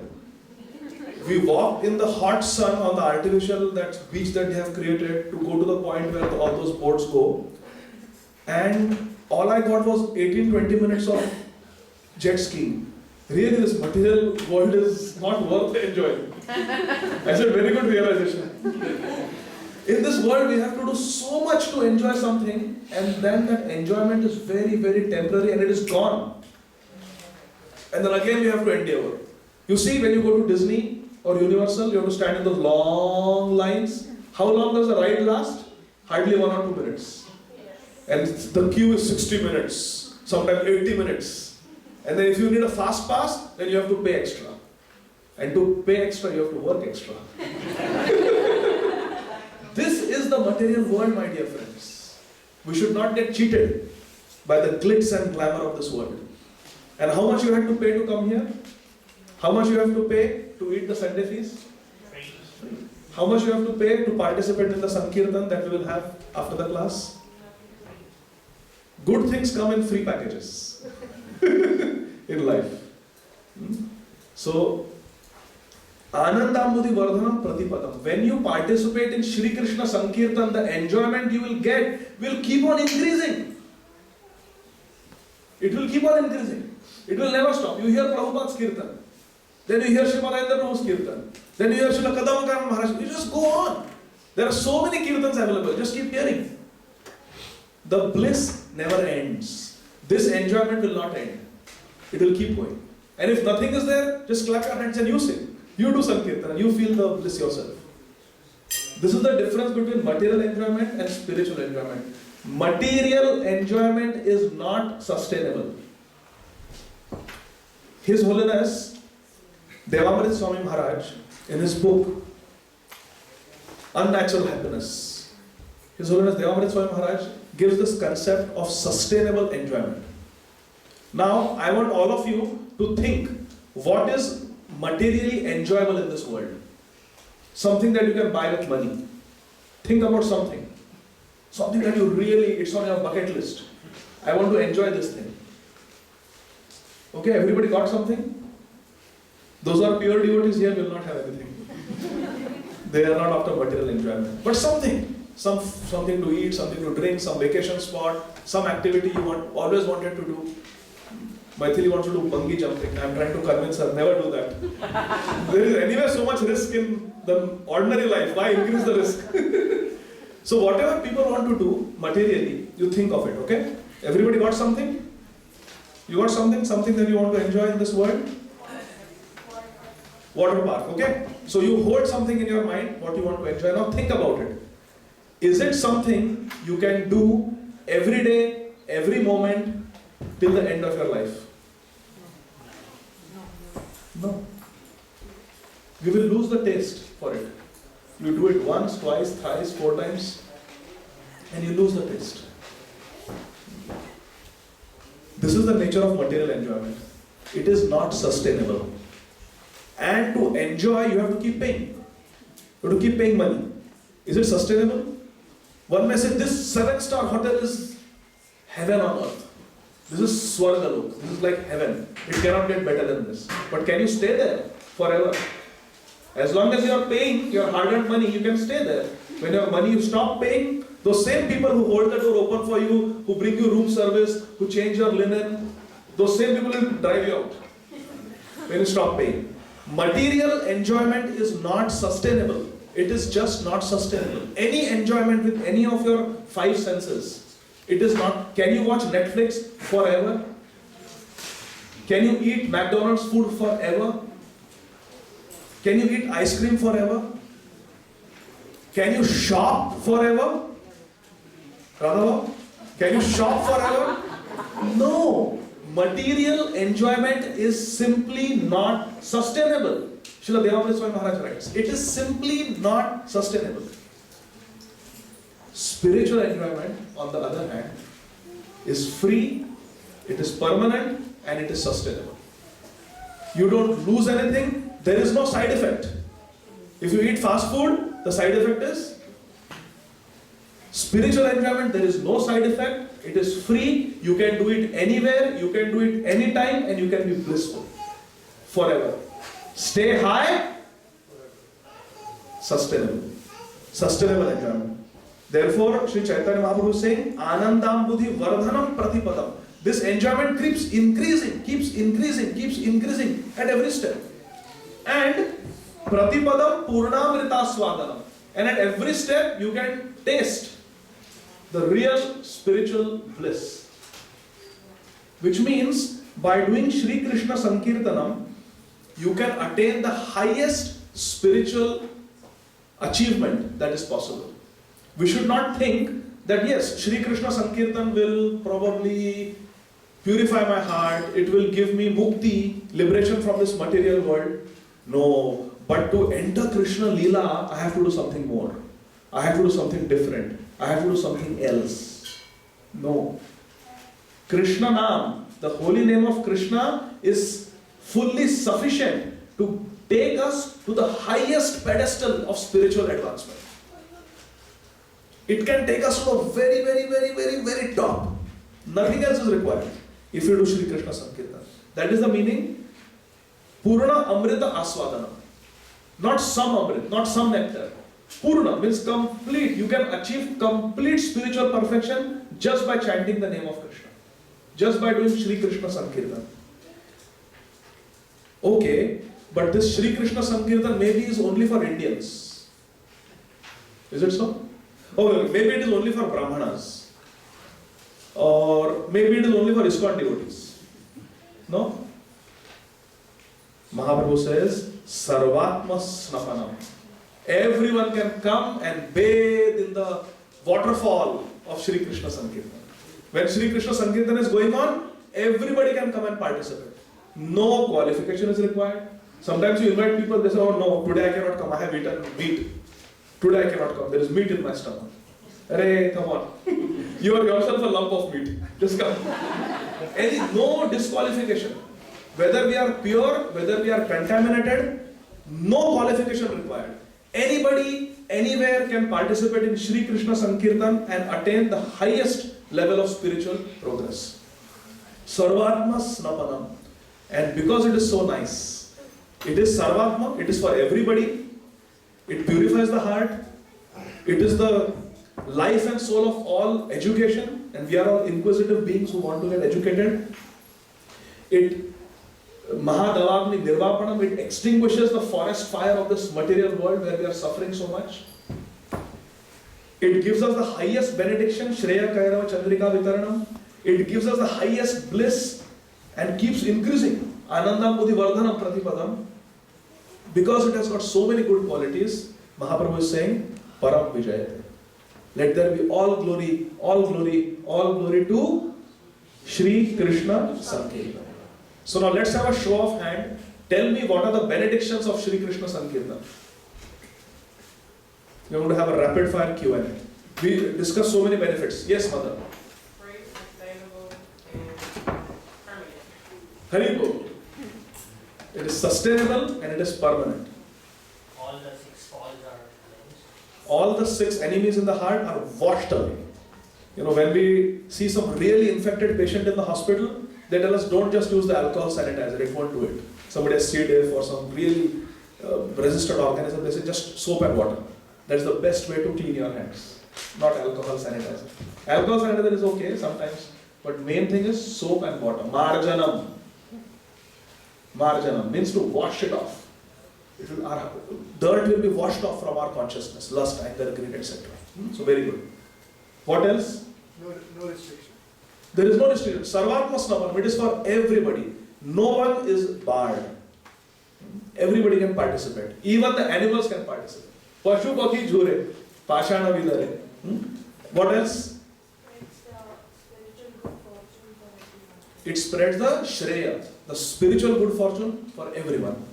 We walked in the hot sun on the artificial beach that they have created to go to the point where all those boats go. And all I got was 18-20 minutes of jet skiing. Really, this material world is not worth enjoying. I said, very good realization. In this world, we have to do so much to enjoy something, and then that enjoyment is very, very temporary and it is gone. And then again, we have to endeavor. You see, when you go to Disney or Universal, you have to stand in those long lines. How long does the ride last? Hardly 1 or 2 minutes. And the queue is 60 minutes, sometimes 80 minutes. And then if you need a fast pass, then you have to pay extra. And to pay extra, you have to work extra. This is the material world, my dear friends. We should not get cheated by the glitz and glamour of this world. And how much you have to pay to come here? How much you have to pay to eat the Sunday feast? How much you have to pay to participate in the sankirtan that we will have after the class? Good things come in free packages in life. So, Anandambudhi Vardhanam Pratipadam. When you participate in Shri Krishna Sankirtan, the enjoyment you will get will keep on increasing. It will keep on increasing. It will never stop. You hear Prabhupada's Kirtan. Then you hear Srimad Prabhu's Kirtan. Then you hear Srila Kadamakaran Maharaj. You just go on. There are so many Kirtans available. Just keep hearing. The bliss never ends. This enjoyment will not end. It will keep going. And if nothing is there, just clap your hands and you sing. You do Sankirtan and you feel the bliss yourself. This is the difference between material enjoyment and spiritual enjoyment. Material enjoyment is not sustainable. His Holiness Devamrit Swami Maharaj, in his book Unnatural Happiness, His Holiness Devamrit Swami Maharaj gives this concept of sustainable enjoyment. Now, I want all of you to think what is materially enjoyable in this world. Something that you can buy with money. Think about something. Something that you really, it's on your bucket list. I want to enjoy this thing. Okay, everybody got something? Those who are pure devotees here will not have anything. They are not after material enjoyment. But something. Something to eat, something to drink, some vacation spot, some activity you always wanted to do. Maithili wants to do bungee jumping. I am trying to convince her, never do that. There is anyway so much risk in the ordinary life. Why increase the risk? So whatever people want to do materially, you think of it, okay? Everybody got something? You got something? Something that you want to enjoy in this world? Water park, okay? So you hold something in your mind, what you want to enjoy. Now think about it. Is it something you can do every day, every moment, till the end of your life? No. You will lose the taste for it. You do it once, twice, thrice, 4 times, and you lose the taste. This is the nature of material enjoyment. It is not sustainable. And to enjoy, you have to keep paying. You have to keep paying money. Is it sustainable? One may say, this 7-star hotel is heaven on earth. This is Swargalok. This is like heaven. It cannot get better than this. But can you stay there forever? As long as you are paying your hard-earned money, you can stay there. When your money you stop paying, those same people who hold the door open for you, who bring you room service, who change your linen, those same people will drive you out when you stop paying. Material enjoyment is not sustainable. It is just not sustainable. Any enjoyment with any of your 5 senses, it is not. Can you watch Netflix forever? Can you eat McDonald's food forever? Can you eat ice cream forever? Can you shop forever? Radha, can you shop forever? No. Material enjoyment is simply not sustainable. Srila Devamrit Swami Maharaj writes, it is simply not sustainable. Spiritual enjoyment, on the other hand, is free, it is permanent, and it is sustainable. You don't lose anything, there is no side effect. If you eat fast food, the side effect is spiritual enjoyment, there is no side effect, it is free, you can do it anywhere, you can do it anytime, and you can be blissful forever. Stay high, sustainable. Sustainable enjoyment. Therefore, Sri Chaitanya Mahaprabhu is saying, Anandam Buddhi Vardhanam Pratipadam. this enjoyment keeps increasing at every step. And Pratipadam Purnamrita Swadanam. And at every step you can taste the real spiritual bliss. Which means by doing Sri Krishna Sankirtanam, you can attain the highest spiritual achievement that is possible. We should not think that yes, Sri Krishna Sankirtan will probably purify my heart, it will give me mukti, liberation from this material world. No, but to enter Krishna Leela, I have to do something more. I have to do something different. I have to do something else. No. Krishna Nam, the holy name of Krishna, is fully sufficient to take us to the highest pedestal of spiritual advancement. It can take us to the very, very, very, very, very top. Nothing else is required if you do Sri Krishna Sankirtan. That is the meaning. Purna Amrita Aswadana. Not some Amrit, not some nectar. Purna means complete. You can achieve complete spiritual perfection just by chanting the name of Krishna. Just by doing Sri Krishna Sankirtan. Okay, but this Sri Krishna Sankirtan maybe is only for Indians. Is it so? Oh, maybe it is only for Brahmanas. Or maybe it is only for Iskcon devotees. No? Mahaprabhu says, Sarvatma Snapanam. Everyone can come and bathe in the waterfall of Sri Krishna Sankirtan. When Sri Krishna Sankirtan is going on, everybody can come and participate. No qualification is required. Sometimes you invite people, they say, oh no, today I cannot come, I have eaten meat. Today I cannot come, there is meat in my stomach. Arey, come on. You are yourself a lump of meat. Just come. No disqualification. Whether we are pure, whether we are contaminated, no qualification required. Anybody, anywhere can participate in Sri Krishna Sankirtan and attain the highest level of spiritual progress. Sarvatma Snapanam. And because it is so nice, it is Sarvatma, it is for everybody, it purifies the heart, it is the life and soul of all education, and we are all inquisitive beings who want to get educated. It Mahadavagni Nirvapanam, it extinguishes the forest fire of this material world where we are suffering so much. It gives us the highest benediction, Shreya Kairava Chandrika Vitaranam. It gives us the highest bliss and keeps increasing. Anandam Buddhi Vardhanam Pratipadam. Because it has got so many good qualities, Mahaprabhu is saying, Param Vijayate. Let there be all glory, all glory, all glory to Sri Krishna Sankirtan. So now let's have a show of hand. Tell me what are the benedictions of Sri Krishna Sankirtan. We are going to have a rapid fire Q&A. We discussed so many benefits. Yes, Mother. Free, sustainable, and permanent. Haribol. It is sustainable and it is permanent. All the 6 falls are cleansed. All the 6 enemies in the heart are washed away. You know, when we see some really infected patient in the hospital, they tell us don't just use the alcohol sanitizer, it won't do it. Somebody has C. diff or some really resistant organism, they say just soap and water. That's the best way to clean your hands, not alcohol sanitizer. Alcohol sanitizer is okay sometimes, but main thing is soap and water. Marjanam. Marjanam means to wash it off. Our dirt will be washed off from our consciousness, lust, anger, greed, etc. So very good. What else? No restriction. There is no restriction. Sarvatma Snapanam, it is for everybody. No one is barred. Everybody can participate. Even the animals can participate. Pashu Pakhi Jhure, Pashana Vidare. What else? It spreads the Shreya, the spiritual good fortune for everyone.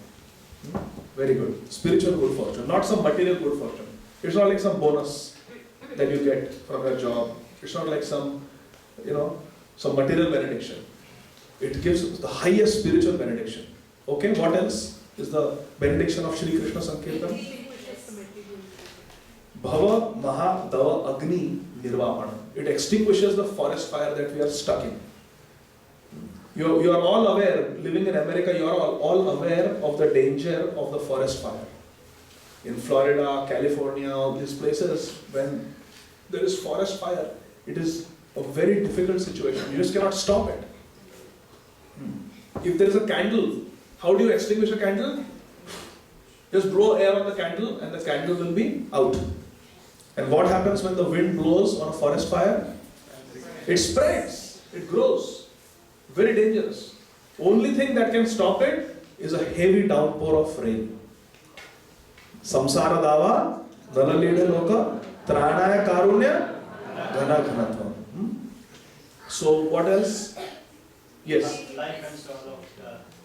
Very good. Spiritual good fortune, not some material good fortune. It's not like some bonus that you get from your job. It's not like some, some material benediction. It gives the highest spiritual benediction. Okay, what else is the benediction of Sri Krishna Sankirtan? Bhava Maha Dava Agni Nirvapana. It extinguishes the forest fire that we are stuck in. You are all aware, living in America, you are all aware of the danger of the forest fire. In Florida, California, all these places, when there is forest fire, it is a very difficult situation. You just cannot stop it. If there is a candle, how do you extinguish a candle? Just blow air on the candle and the candle will be out. And what happens when the wind blows on a forest fire? It spreads, it grows. Very dangerous. Only thing that can stop it is a heavy downpour of rain. Samsara dava, nalalede loka, tranaya karunya, ghana ghanatva. So what else? Yes. Life and soul of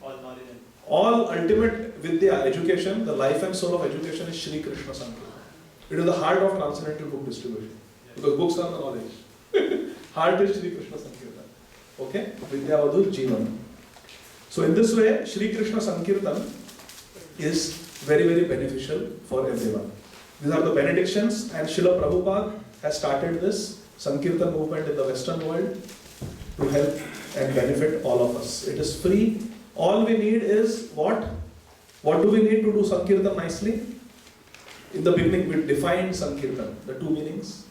all knowledge. All ultimate Vidya, education, the life and soul of education is Shri Krishna Sankirtan. It is the heart of transcendental book distribution. Because books are the knowledge. Heart is Shri Krishna Sankirtan. Okay? Vidya Vadhu Jivan. So in this way, Shri Krishna Sankirtan is very, very beneficial for everyone. These are the benedictions, and Srila Prabhupada has started this Sankirtan movement in the Western world to help and benefit all of us. It is free. All we need is what? What do we need to do Sankirtan nicely? In the beginning we defined Sankirtan, the two meanings.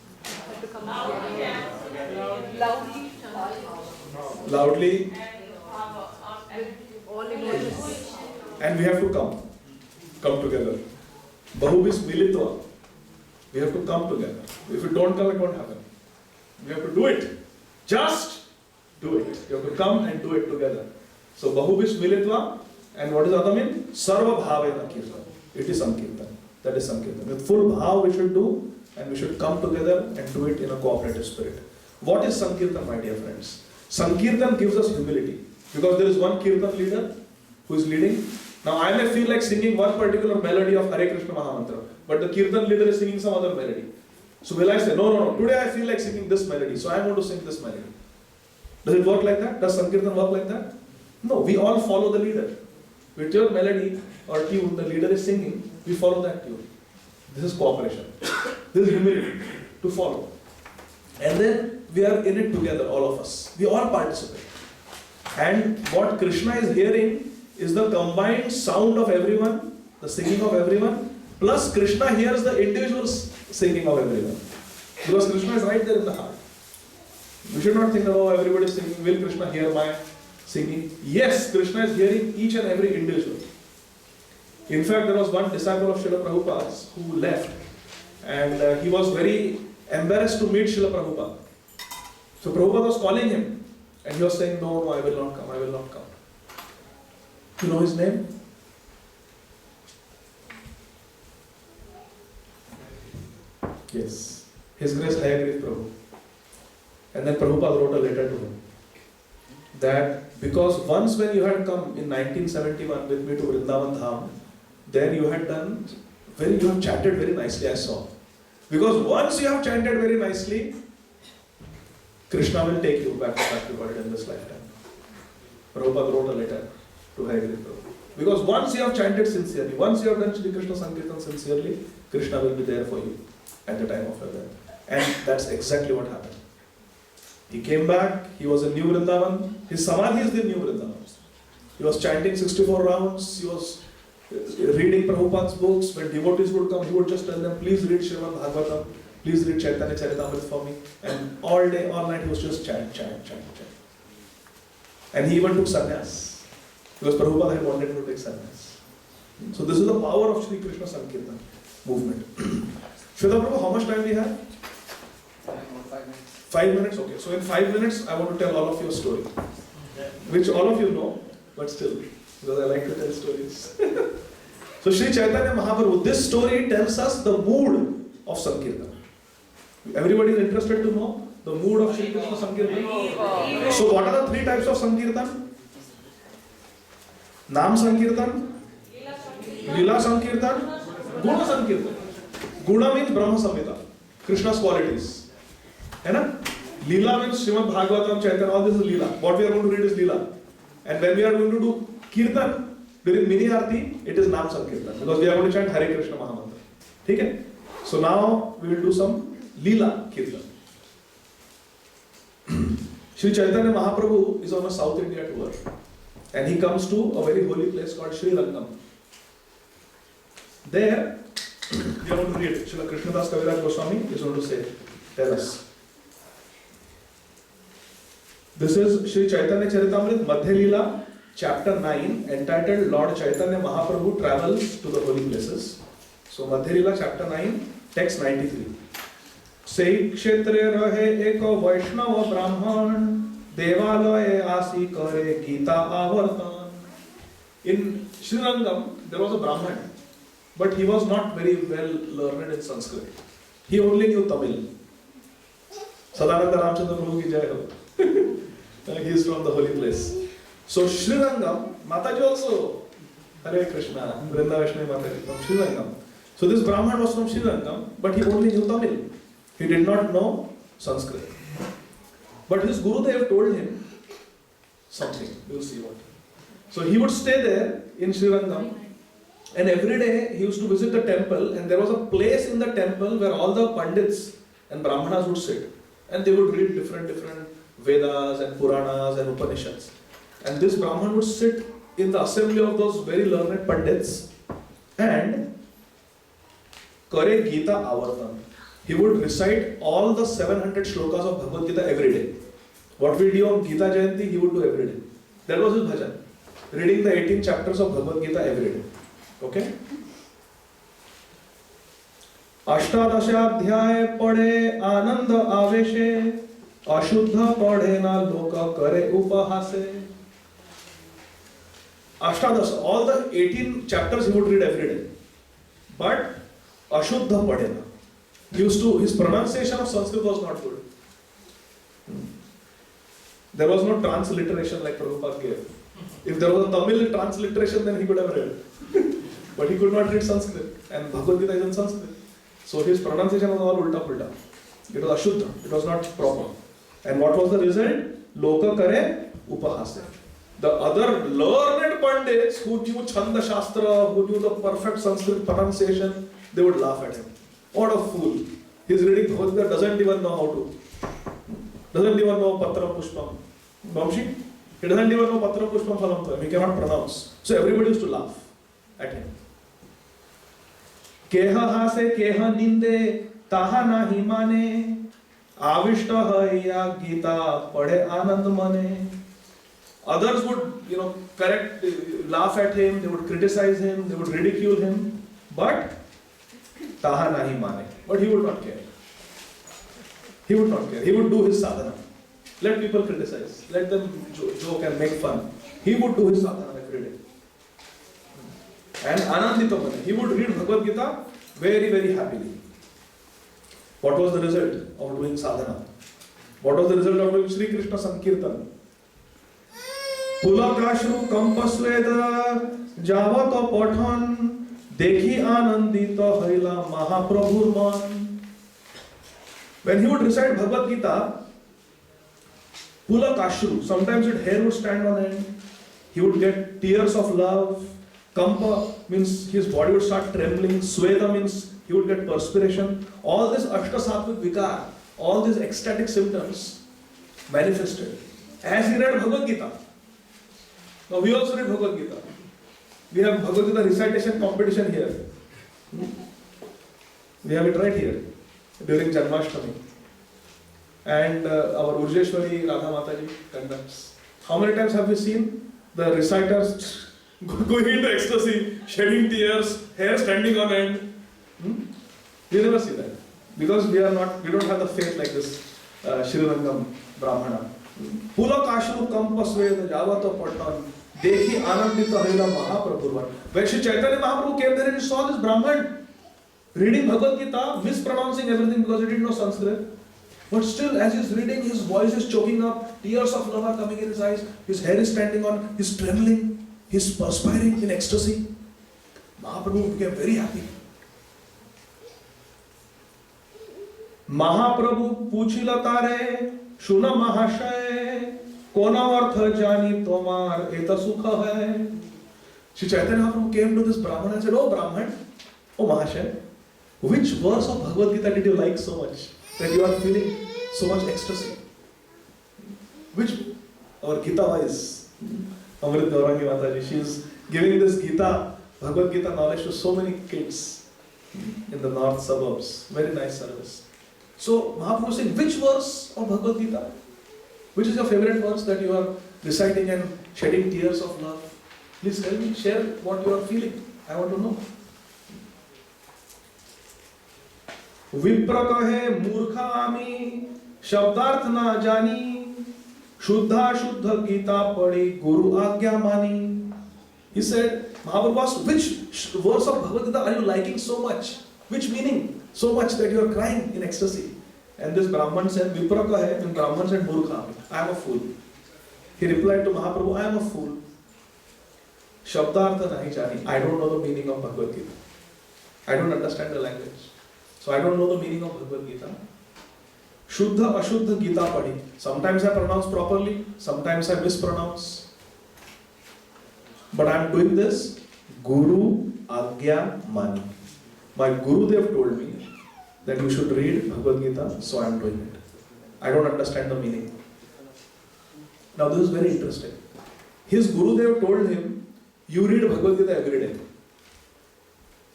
Loudly. And we have to come together. Bahubis militva. We have to come together. If you don't come, it won't happen. We have to do it. Just do it. You have to come and do it together. So Bahubis militva, and what is the other mean? Sarva bhavena kirtan. It is Sankirtan. That is Sankirtan. With full bhav we should do, and we should come together and do it in a cooperative spirit. What is Sankirtan, my dear friends? Sankirtan gives us humility. Because there is one Kirtan leader who is leading. Now I may feel like singing one particular melody of Hare Krishna Mahamantra, but the Kirtan leader is singing some other melody. So will I say, no, today I feel like singing this melody, so I am going to sing this melody. Does it work like that? Does Sankirtan work like that? No, we all follow the leader. With your melody or tune, the leader is singing, we follow that tune. This is cooperation. This is humility to follow. And then we are in it together, all of us. We all participate. And what Krishna is hearing is the combined sound of everyone, the singing of everyone, plus Krishna hears the individual singing of everyone. Because Krishna is right there in the heart. We should not think, oh, everybody is singing, will Krishna hear my singing? Yes, Krishna is hearing each and every individual. In fact, there was one disciple of Srila Prabhupada's who left, and he was very embarrassed to meet Srila Prabhupada. So Prabhupada was calling him, and he was saying, no, I will not come, I will not come. You know his name? Yes. His Grace Hayagriv Prabhu. And then Prabhupada wrote a letter to him. That because once when you had come in 1971 with me to Vrindavan Dham, then you had you have chanted very nicely, I saw. Because once you have chanted very nicely, Krishna will take you back to God in this lifetime. Prabhupada wrote a letter to Hayagriv Prabhu. Because once you have chanted sincerely, once you have done Shri Krishna Sankirtan sincerely, Krishna will be there for you at the time of your death. And that's exactly what happened. He came back, he was in New Vrindavan, his Samadhi is the New Vrindavan. He was chanting 64 rounds, he was reading Prabhupada's books. When devotees would come, he would just tell them, please read Srimad Bhagavatam, please read Chaitanya Charitamrita for me. And all day, all night he was just chant. And he even took sannyas, because Prabhupada had wanted to take sannyas. So this is the power of Shri Krishna Sankirtan movement. Shweta Prabhu, how much time do we have? 5 minutes. 5 minutes? Okay. So in 5 minutes, I want to tell all of you a story. Which all of you know, but still, because I like to tell stories. So Sri Chaitanya Mahaprabhu, this story tells us the mood of Sankirtan. Everybody is interested to know the mood of Shri Krishna Sankirtan? So what are the 3 types of Sankirtan? Nam Sankirtan, Lila Sankirtan, Guna Sankirtan. Guna means Brahma Samhita, Krishna's qualities. Leela means Srimad Bhagavatam, Chaitanya, all this is Leela. What we are going to read is Leela. And when we are going to do Kirtan, during Mini Aarti, it is Nam Sankirtan. Because we are going to chant Hare Krishna Mahamantra. Okay? So now we will do some Leela Kirtan. Sri Chaitanya Mahaprabhu is on a South India tour. And he comes to a very holy place called Sri Rangam. There, we are going to read. Srila Krishnadas Kaviraj Goswami is going to say, tell us. This is Sri Chaitanya Charitamrita Madhya Leela, chapter 9, entitled Lord Chaitanya Mahaprabhu Travels to the Holy Places. So Madhya Leela, chapter 9, text 93. Sei kshetre rahe ek Vaishnava Brahman, Devalaya asi kare Gita avartan. In Srirangam, there was a Brahman, but he was not very well learned in Sanskrit. He only knew Tamil. Sadananda Ramchandra Prabhu ki jai ho. He is from the holy place. So Srirangam, Mataji also, Hare Krishna, Vrinda Vaishnavi Mataji from Srirangam. So this Brahman was from Srirangam, but he only knew Tamil. He did not know Sanskrit. But his Gurudev told him something. We will see what. So he would stay there in Srirangam, and every day he used to visit the temple, and there was a place in the temple where all the Pandits and Brahmanas would sit, and they would read different Vedas and Puranas and Upanishads. And this Brahman would sit in the assembly of those very learned Pandits and Kare Gita Avartan. He would recite all the 700 shlokas of Bhagavad Gita every day. What we do on Gita Jayanti, he would do every day. That was his bhajan. Reading the 18 chapters of Bhagavad Gita every day. Okay? अष्टादशाध्याय पढ़े आनंद आवेशे अशुद्ध पढ़े ना लोक करे उपहासे. Ashtadash, all the 18 chapters he would read every day. But Ashuddha padhe na. His pronunciation of Sanskrit was not good. There was no transliteration like Prabhupada gave. If there was a Tamil transliteration, then he could have read. But he could not read Sanskrit, and Bhagavad Gita is in Sanskrit. So his pronunciation was all ulta pulta. It was Ashuddha, it was not proper. And what was the result? Loka kare upahase. The other learned Pandits who knew Chanda Shastra, who knew the perfect Sanskrit pronunciation, they would laugh at him. What a fool. He's reading Bhagavad Gita, doesn't even know how to. Doesn't even know Patra Pushpam. Bamshi? He doesn't even know Patra Pushpam Phalam Tvayam. He cannot pronounce. So everybody used to laugh at him. Keha hase keha ninde taha nahi mane avishta haya Gita padhe anand mane. Others would, correct, laugh at him, they would criticize him, they would ridicule him, but taha nahi mane. But he would not care. He would not care. He would do his sadhana. Let people criticize. Let them joke and make fun. He would do his sadhana every day. And anandita mane. He would read Bhagavad Gita very, very happily. What was the result of doing sadhana? What was the result of doing Sri Krishna sankirtan? Pulakashru kampasveda javato pathan dekhi anandita haila mahaprabhur man. When he would recite Bhagavad Gita, Pulakashru, sometimes his hair would stand on end, he would get tears of love. Kampa means his body would start trembling. Sweda means he would get perspiration. All this Ashtasattvic Vikar, all these ecstatic symptoms manifested as he read Bhagavad Gita. Now we also read Bhagavad Gita. We have Bhagavad Gita recitation competition here. We have it right here during Janmashtami. And our Urjeshwari Radha Mataji conducts. How many times have we seen the reciters going into ecstasy, shedding tears, hair standing on end? We never see that. Because we don't have the faith like this Srirangam Brahmana. Pulakashru kampasveda javato pattan dekhi anandita haila mahaprabhu. When Sri Chaitanya Mahaprabhu came there and he saw this Brahman reading Bhagavad Gita, mispronouncing everything because he didn't know Sanskrit. But still, as he's reading, his voice is choking up, tears of love are coming in his eyes, his hair is standing on, he's trembling, he's perspiring in ecstasy. Mahaprabhu became very happy. Mahaprabhu puchila tare shuna mahashay kona artha jani tomar eta sukha hai. Sri Chaitanya Mahaprabhu came to this Brahman and said, "Oh Brahman, oh Mahashay, which verse of Bhagavad Gita did you like so much that you are feeling so much ecstasy? Which, our Gita wise, Amrit Gaurangi Mataji, she is giving this Gita, Bhagavad Gita knowledge to so many kids in the north suburbs. Very nice service. So Mahaprabhu said, which verse of Bhagavad Gita? Which is your favorite verse that you are reciting and shedding tears of love? Please tell me, share what you are feeling. I want to know. विप्र कहे मूर्खा आमी शब्दार्थ ना जानी शुद्धा शुद्ध गीता पढ़ी गुरु आज्ञा मानी. He said, Mahaprabhu, which verse of Bhagavad Gita are you liking so much? Which meaning so much that you are crying in ecstasy? And this Brahman said, Vipra kahe, and Brahman said, Murkha, I am a fool. He replied to Mahaprabhu, I am a fool. Shabdartha nahi jani. I don't know the meaning of Bhagavad Gita. I don't understand the language. So I don't know the meaning of Bhagavad Gita. Shuddha Ashuddha Gita Padi. Sometimes I pronounce properly, sometimes I mispronounce. But I am doing this Guru Agya Mani. My Gurudev told me that you should read Bhagavad Gita, so I am doing it. I don't understand the meaning. Now this is very interesting. His Gurudev told him, you read Bhagavad Gita every day.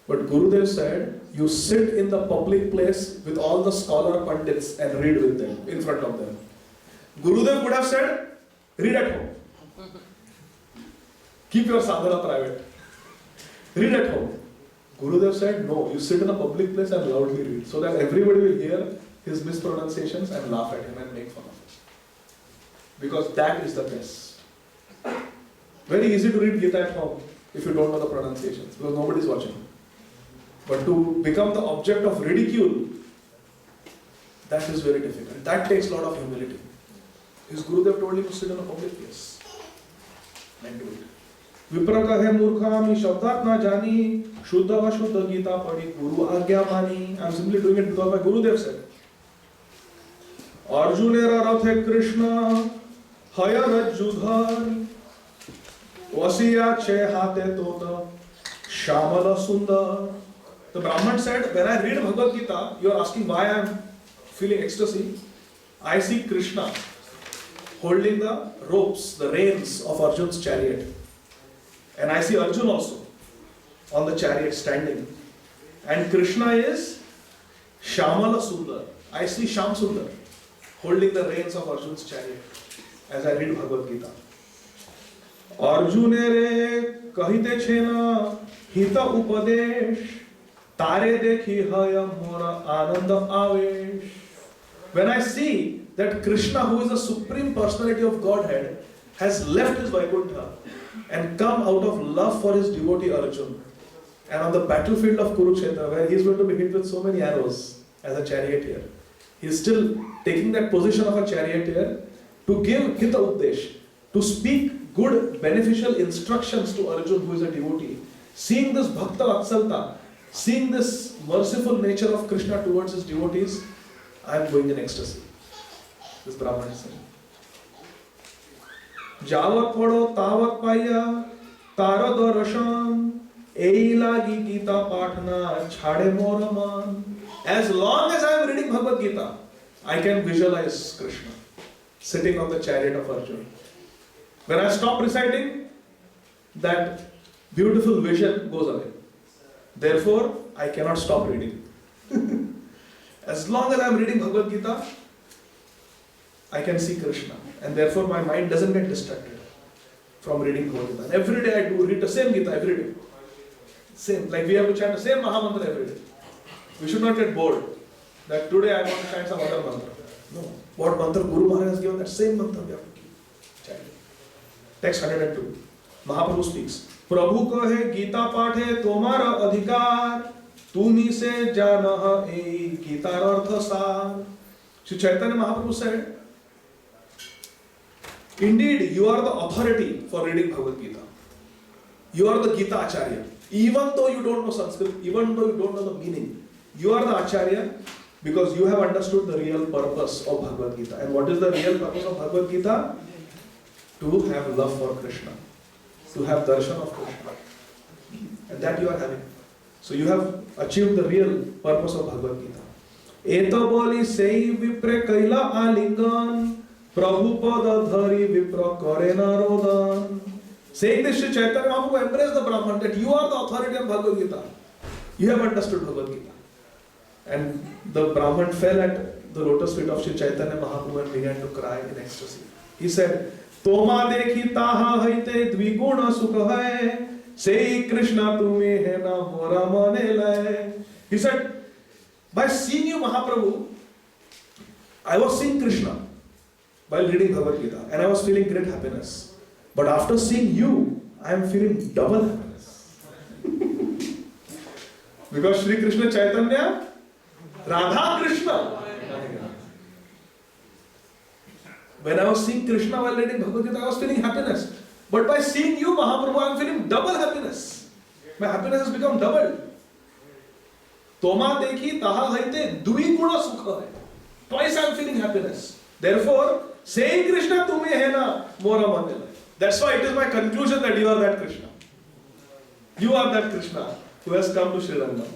But Gurudev said, you sit in the public place with all the scholar pandits and read with them, in front of them. Gurudev would have said, read at home. Keep your sadhana private. Read at home. Gurudev said, no, you sit in a public place and loudly read, so that everybody will hear his mispronunciations and laugh at him and make fun of him. Because that is the best. Very easy to read Gita at home if you don't know the pronunciations, because nobody is watching. But to become the object of ridicule, that is very difficult. That takes a lot of humility. His Gurudev told him to sit in a public place and do it. Vipra kahe murkhami shabdat na jani shuddha va shuddha gita padi guru agya mani. I am simply doing it because my Gurudev said. Arjunera rathe krishna haya rajjudhar vasiya che hate tota shamala sundar. The Brahman said, when I read Bhagavad Gita, you are asking why I am feeling ecstasy. I see Krishna holding the ropes, the reins of Arjun's chariot. And I see Arjun also on the chariot standing. And Krishna is Shamala Sundar. I see Sham Sundar holding the reins of Arjun's chariot as I read Bhagavad Gita. Arjunere kahite chena hita upadesh Tare dekhi haya mora ananda avesh. When I see that Krishna, who is the supreme personality of Godhead, has left his Vaikuntha and come out of love for his devotee Arjun, and on the battlefield of Kurukshetra, where he is going to be hit with so many arrows as a charioteer, he is still taking that position of a charioteer to give Hita Updesh, to speak good, beneficial instructions to Arjun, who is a devotee. Seeing this Bhakta Vatsalta, seeing this merciful nature of Krishna towards his devotees, I am going in ecstasy. This Brahman is saying. Javat pado tavat paya tara darshan ei lagi Gita pathna chhade mora man. As long as I am reading Bhagavad Gita, I can visualize Krishna sitting on the chariot of Arjuna. When I stop reciting, that beautiful vision goes away. Therefore, I cannot stop reading. As long as I am reading Bhagavad Gita, I can see Krishna. And therefore, my mind doesn't get distracted from reading Bhagavad Gita. And every day I do read the same Gita every day. Same, like we have to chant the same Mahamantra every day. We should not get bored that today I want to chant some other mantra. No. What mantra Guru Maharaj has given, that same mantra we have to keep chanting. Text 102. Mahaprabhu speaks. Prabhu kahe Gita paathe tomara adhikar tumi se janah ei Gita artha sar. Shri Chaitanya Mahaprabhu said, indeed you are the authority for reading Bhagavad Gita. You are the Gita Acharya. Even though you don't know Sanskrit, even though you don't know the meaning, you are the Acharya because you have understood the real purpose of Bhagavad Gita. And what is the real purpose of Bhagavad Gita? To have love for Krishna. To have darshan of Krishna. And that you are having. So you have achieved the real purpose of Bhagavad Gita. Eta boli sei vipre kaila alingan prabhu pada dhari vipra karena rodan. Saying this, Sri Chaitanya Mahaprabhu embraced the Brahman that you are the authority of Bhagavad Gita. You have understood Bhagavad Gita. And the Brahman fell at the lotus feet of Sri Chaitanya Mahaprabhu and began to cry in ecstasy. He said, Toma dekhi taha haite dviguna sukha hai, sei Krishna tume hai na mora mane lai. He said, by seeing you Mahaprabhu, I was seeing Krishna while reading Bhagavad Gita and I was feeling great happiness. But after seeing you, I am feeling double happiness. Because Sri Krishna Chaitanya, Radha Krishna. When I was seeing Krishna while reading Bhagavad Gita, I was feeling happiness. But by seeing you, Mahaprabhu, I am feeling double happiness. My happiness has become double. Toma dekhi taha haite dviguna sukha hai. Twice I am feeling happiness. Therefore, saying Krishna tume hai na mora mane lai. That's why it is my conclusion that you are that Krishna. You are that Krishna who has come to Sri Rangam.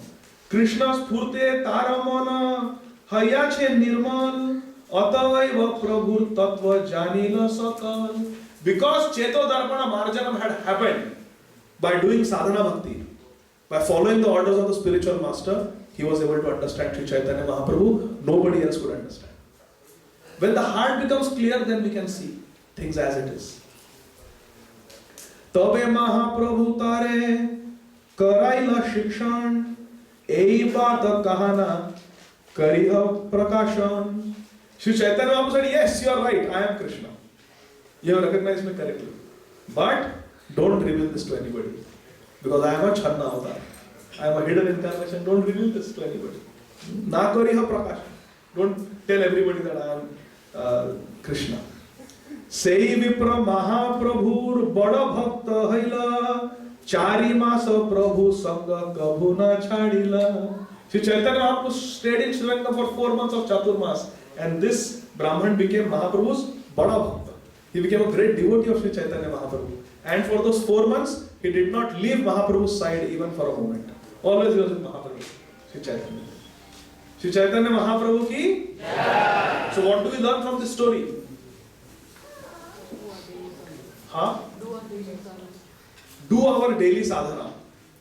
Krishna's purte taramana hayache nirmal atavaiva prabhu tattva janila sakal. Because Cheto Darpana Marjanam had happened by doing sadhana bhakti, by following the orders of the spiritual master, he was able to understand Sri Chaitanya Mahaprabhu. Nobody else could understand. When the heart becomes clear, then we can see things as it is. Tabe Mahaprabhu tare कराइला शिक्षण यही बात कहना करिह प्रकाशन. Sri Chaitanya Mahaprabhu said, yes, you are right, I am Krishna. You have recognized me correctly. But don't reveal this to anybody. Because I am a Channa avatar. I am a hidden incarnation. Don't reveal this to anybody. Na kariha prakashan. Don't tell everybody that I am Krishna. Sei Vipra Mahaprabhur Bada Bhakta Haila Chari Masa Prabhu Sangha Kabhu Na Chadila. Sri Chaitanya Mahaprabhu stayed in Sri Lanka for 4 months of Chaturmas, and this Brahman became Mahaprabhu's Bada Bhakta. He became a great devotee of Sri Chaitanya Mahaprabhu. And for those 4 months, he did not leave Mahaprabhu's side even for a moment. Always he was with Mahaprabhu, Sri Chaitanya. Sri Chaitanya Mahaprabhu ki? Yeah. So what do we learn from this story? Huh? Do our daily sadhana.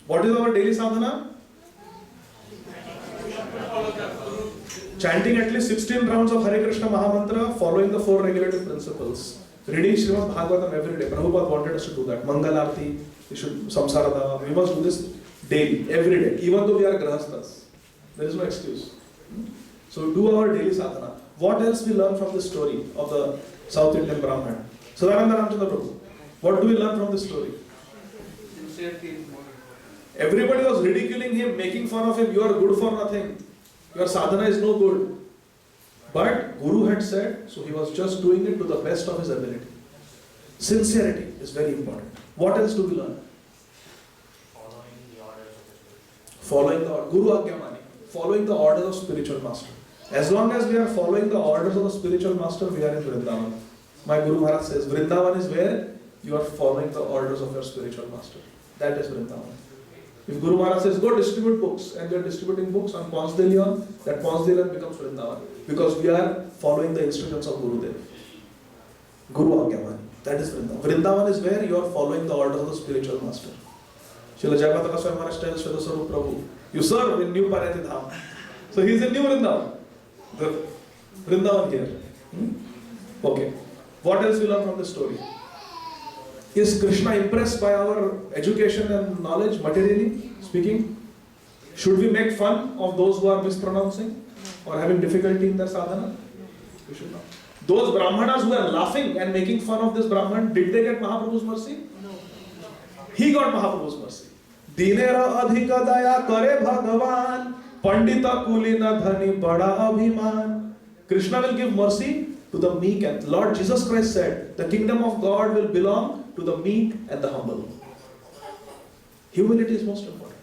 What is our daily sadhana? Chanting at least 16 rounds of Hare Krishna Mahamantra, following the 4 regulative principles. Reading Srimad Bhagavatam every day. Prabhupada wanted us to do that. Mangalarti, we should Samsarada. We must do this daily, every day, even though we are grahasthas. There is no excuse. So do our daily sadhana. What else we learn from this story of the South Indian Brahman? Sadananda Ramchandra Prabhu. What do we learn from this story? Everybody was ridiculing him, making fun of him. You are good for nothing. Your sadhana is no good. But Guru had said, so he was just doing it to the best of his ability. Sincerity is very important. What else do we learn? Following the orders of the Spirit. Following the Guru Agyamani. Following the orders of spiritual master. As long as we are following the orders of the spiritual master, we are in Vrindavan. My Guru Maharaj says, Vrindavan is where you are following the orders of your spiritual master. That is Vrindavan. If Guru Maharaj says, go distribute books, and we are distributing books on Pons de Leon, that Pons de Leon becomes Vrindavan. Because we are following the instructions of Gurudev. Guru Agyamani. That is Vrindavan. Vrindavan is where you are following the orders of the spiritual master. Srila Jayapataka Swami Maharaj tells Shveta Sarup Prabhu, you serve in New Parati Dham. So he is in New Vrindavan. The Vrindavan here. Okay. What else we learn from this story? Is Krishna impressed by our education and knowledge, materially speaking? Should we make fun of those who are mispronouncing or having difficulty in their sadhana? We should not. Those Brahmanas who are laughing and making fun of this Brahman, did they get Mahaprabhu's mercy? No. He got Mahaprabhu's mercy. Dinera adhika daya kare bhagavan, pandita kulina dhani bada abhiman. Krishna will give mercy to the meek, and Lord Jesus Christ said, the kingdom of God will belong to the meek and the humble. Humility is most important.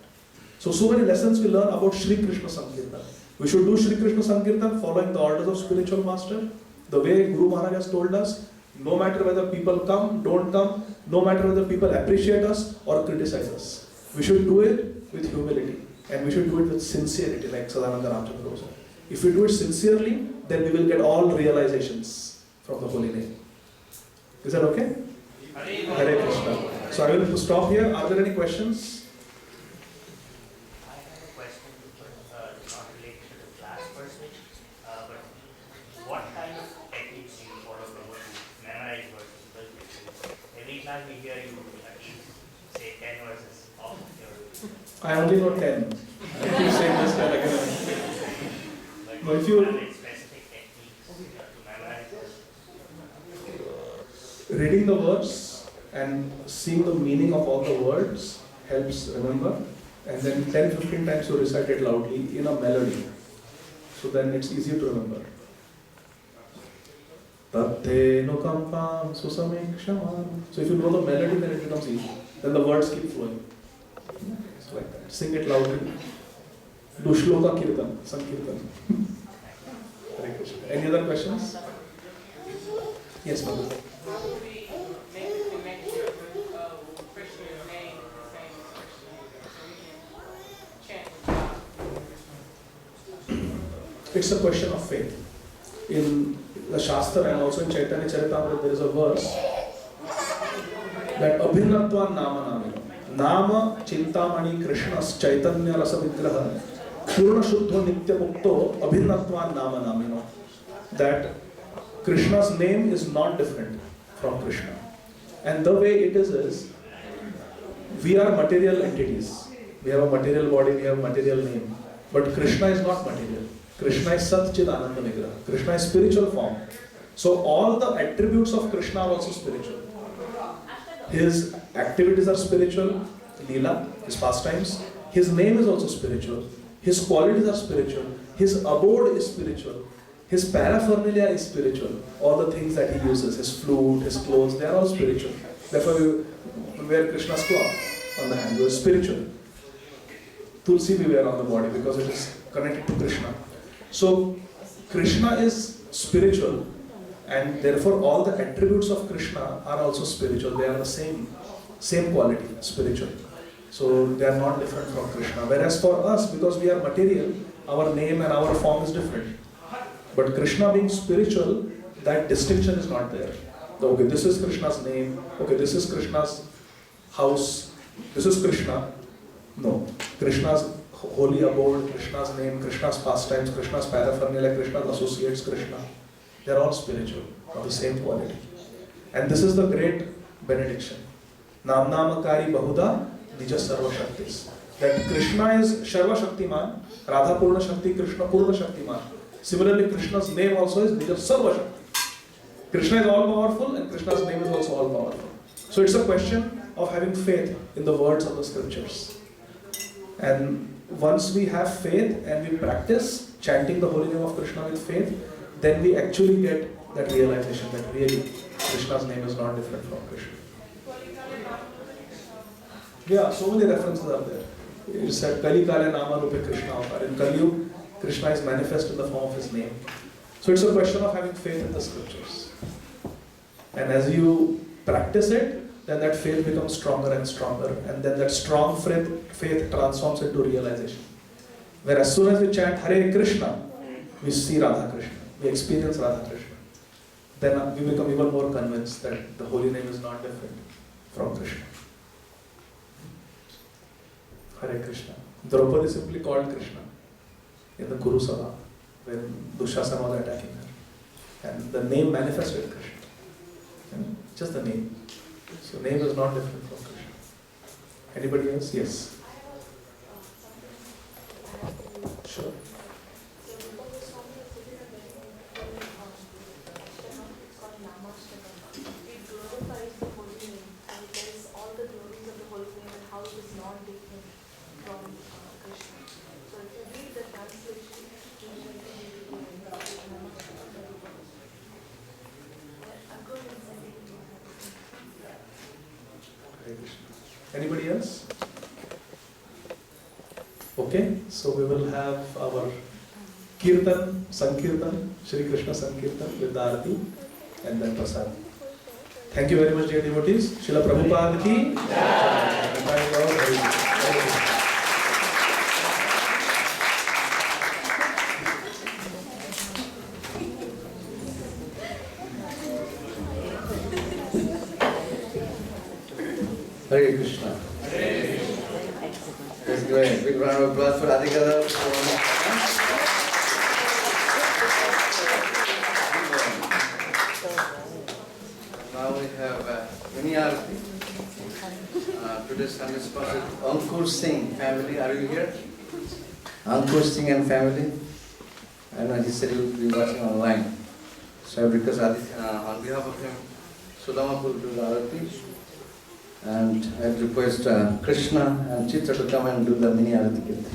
So many lessons we learn about Shri Krishna Sankirtan. We should do Shri Krishna Sankirtan following the orders of spiritual master. The way Guru Maharaj has told us, no matter whether people come, don't come, no matter whether people appreciate us or criticize us. We should do it with humility, and we should do it with sincerity, like Sadananda Ramchandra said. If we do it sincerely, then we will get all realizations from the holy name. Is that okay? Hare Krishna. So I will stop here. Are there any questions? I have a question, not related to the class per se, but I only know 10. I keep saying this again and again. Like, No, if you- are there specific techniques to memorize this? Reading the words and seeing the meaning of all the words helps remember. And then 10-15 times you recite it loudly in a melody. So then it's easier to remember. Tatte nukampam susamekshaman. So if you know the melody, then it becomes easy. Then the words keep flowing. It's like that. Sing it loudly. Do shloka kirtan, sankirtan. Hare Krishna. Any other questions? Yes, ma'am. How do we make the connection with Krishna's name with the same expression so we can chant with God? It's a question of faith. In the Shastra and also in Chaitanya Charitamrita, there is a verse that Abhinatva Nama Namino. Nama Chintamani Krishna's Chaitanya Rasa Vigraha Purna Shuddha Nitya Mukto Abhinatva Nama Namino. That Krishna's name is not different from Krishna. And the way it is we are material entities. We have a material body, we have a material name. But Krishna is not material. Krishna is Sat Chid Ananda Vigraha. Krishna is spiritual form. So all the attributes of Krishna are also spiritual. His activities are spiritual, Leela, his pastimes. His name is also spiritual. His qualities are spiritual. His abode is spiritual. His paraphernalia is spiritual. All the things that he uses, his flute, his clothes, they are all spiritual. Therefore, we wear Krishna's cloth on the hand, it is spiritual. Tulsi we wear on the body because it is connected to Krishna. So, Krishna is spiritual, and therefore all the attributes of Krishna are also spiritual. They are the same quality, spiritual. So, they are not different from Krishna. Whereas for us, because we are material, our name and our form is different. But Krishna being spiritual, that distinction is not there. Okay, this is Krishna's name. Okay, this is Krishna's house. This is Krishna. No. Krishna's holy abode, Krishna's name, Krishna's pastimes, Krishna's paraphernalia, Krishna's associates, Krishna. They are all spiritual, of the same quality. And this is the great benediction. Namnamakari Bahuda Nija Sarva Shaktis. That Krishna is Sarva Shaktiman, Radha Purna Shakti, Krishna Purna Shaktiman. Similarly, Krishna's name also is Nija Sarva Shakti. Krishna is all powerful and Krishna's name is also all powerful. So it's a question of having faith in the words of the scriptures. And once we have faith and we practice chanting the holy name of Krishna with faith, then we actually get that realization that really Krishna's name is not different from Krishna. Yeah, so many references are there. It said Kali Kale Nama Rupe Krishna Avatar. In Kali Yuga, Krishna is manifest in the form of his name. So it's a question of having faith in the scriptures. And as you practice it, then that faith becomes stronger and stronger, and then that strong faith transforms into realization. Where as soon as we chant Hare Krishna, we see Radha Krishna, we experience Radha Krishna. Then we become even more convinced that the holy name is not different from Krishna. Hare Krishna. Draupadi simply called Krishna in the Kuru Sabha when Dushasana was attacking her. And the name manifested Krishna. Just the name. So name is not different from Krishna. Anybody else? Yes. Sure. It glorifies the holy name and it tells all the glories of the holy name and how it is not different from Krishna. So if you read the translation, you will Anybody else? Okay, so we will have our Kirtan, Sankirtan, Shri Krishna Sankirtan with the Arati and then Prasad. Thank you very much, dear devotees. Srila Prabhupada ki Jai. Thank you all very much. Thank you. Hare Krishna. Let's give a big round of applause for Adigadadhar. Now we have mini Arati. today's Sunday school is Ankur Singh family. Are you here? Ankur Singh and family. I know he said he will be watching online. So because on behalf of him, Sudama will do the arati. And I request Krishna and Chitra to come and do the mini arati kirtan.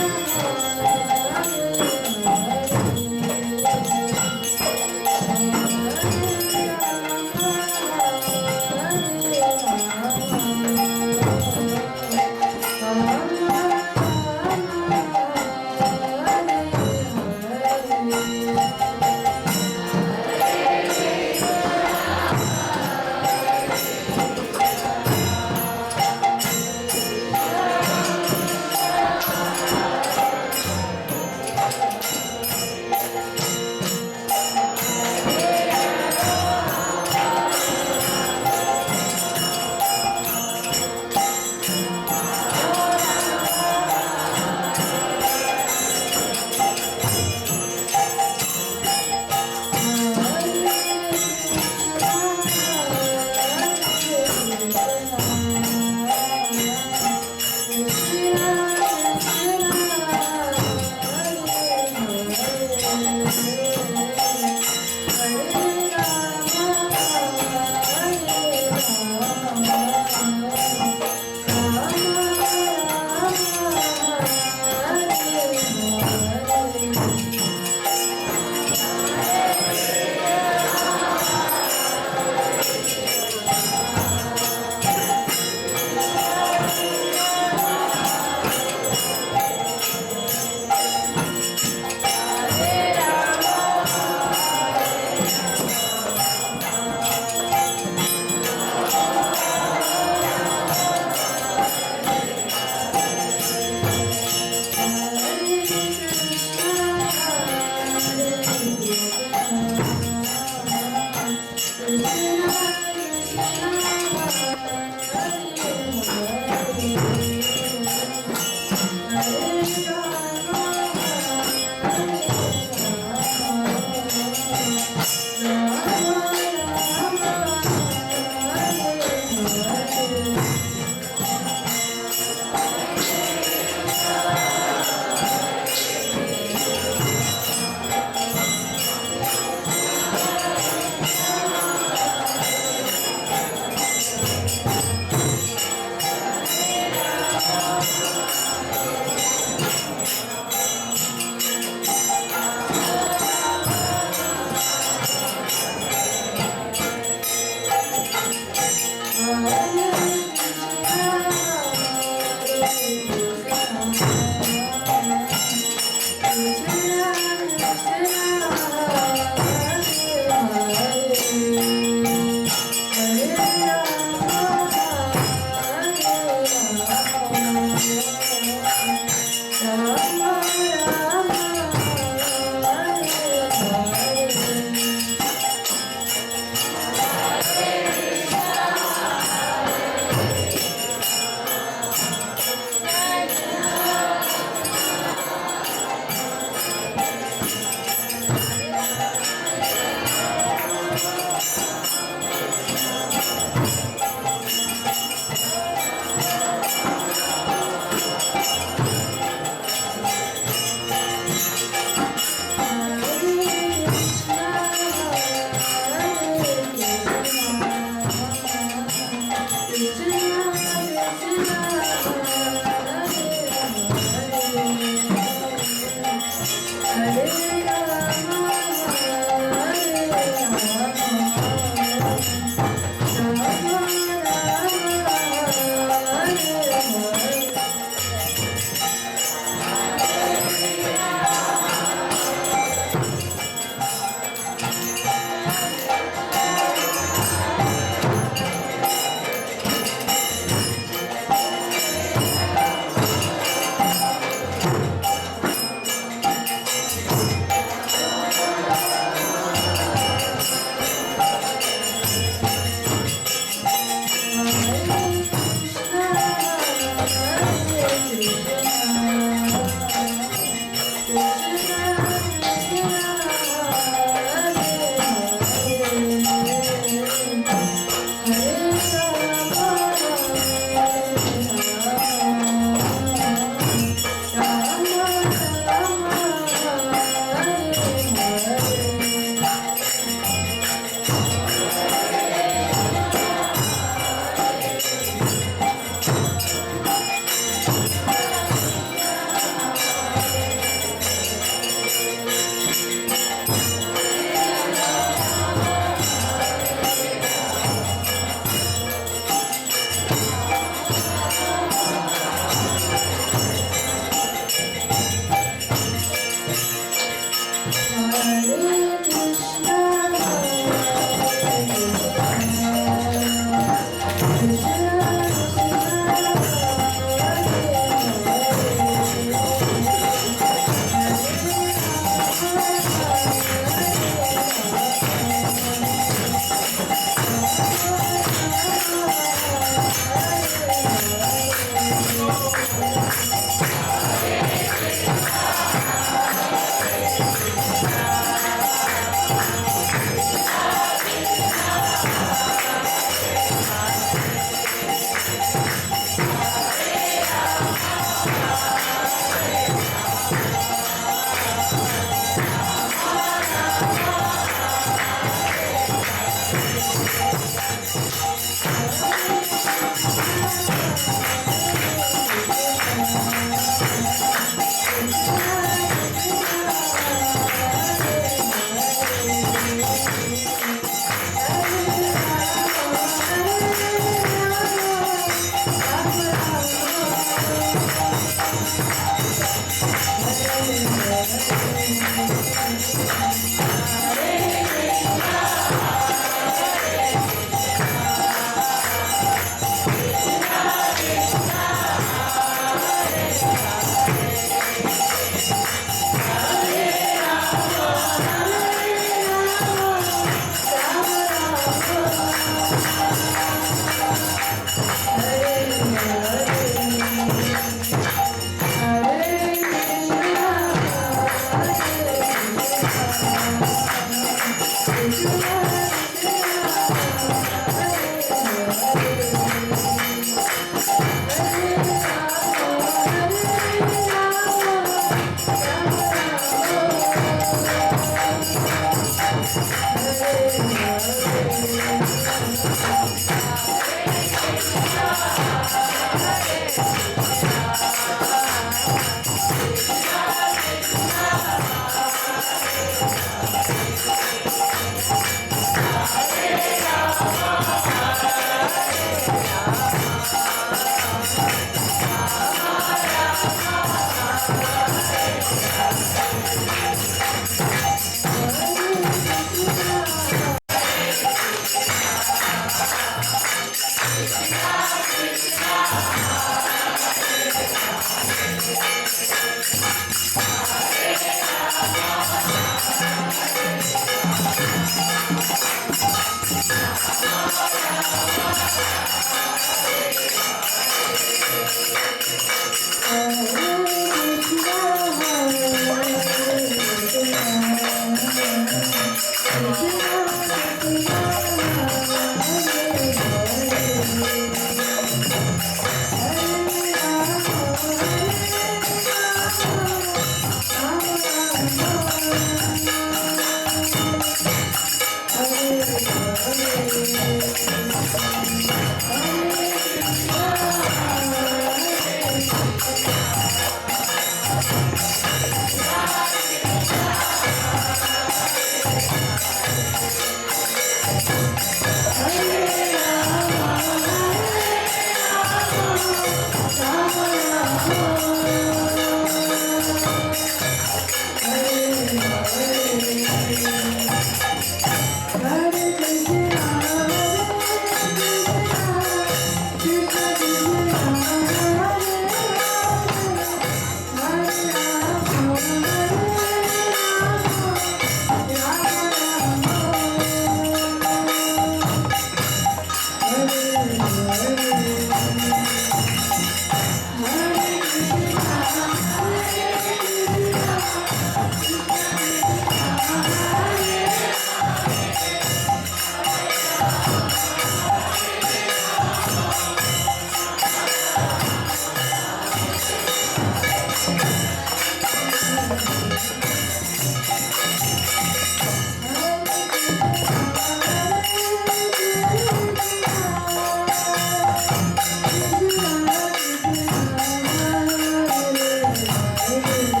Hare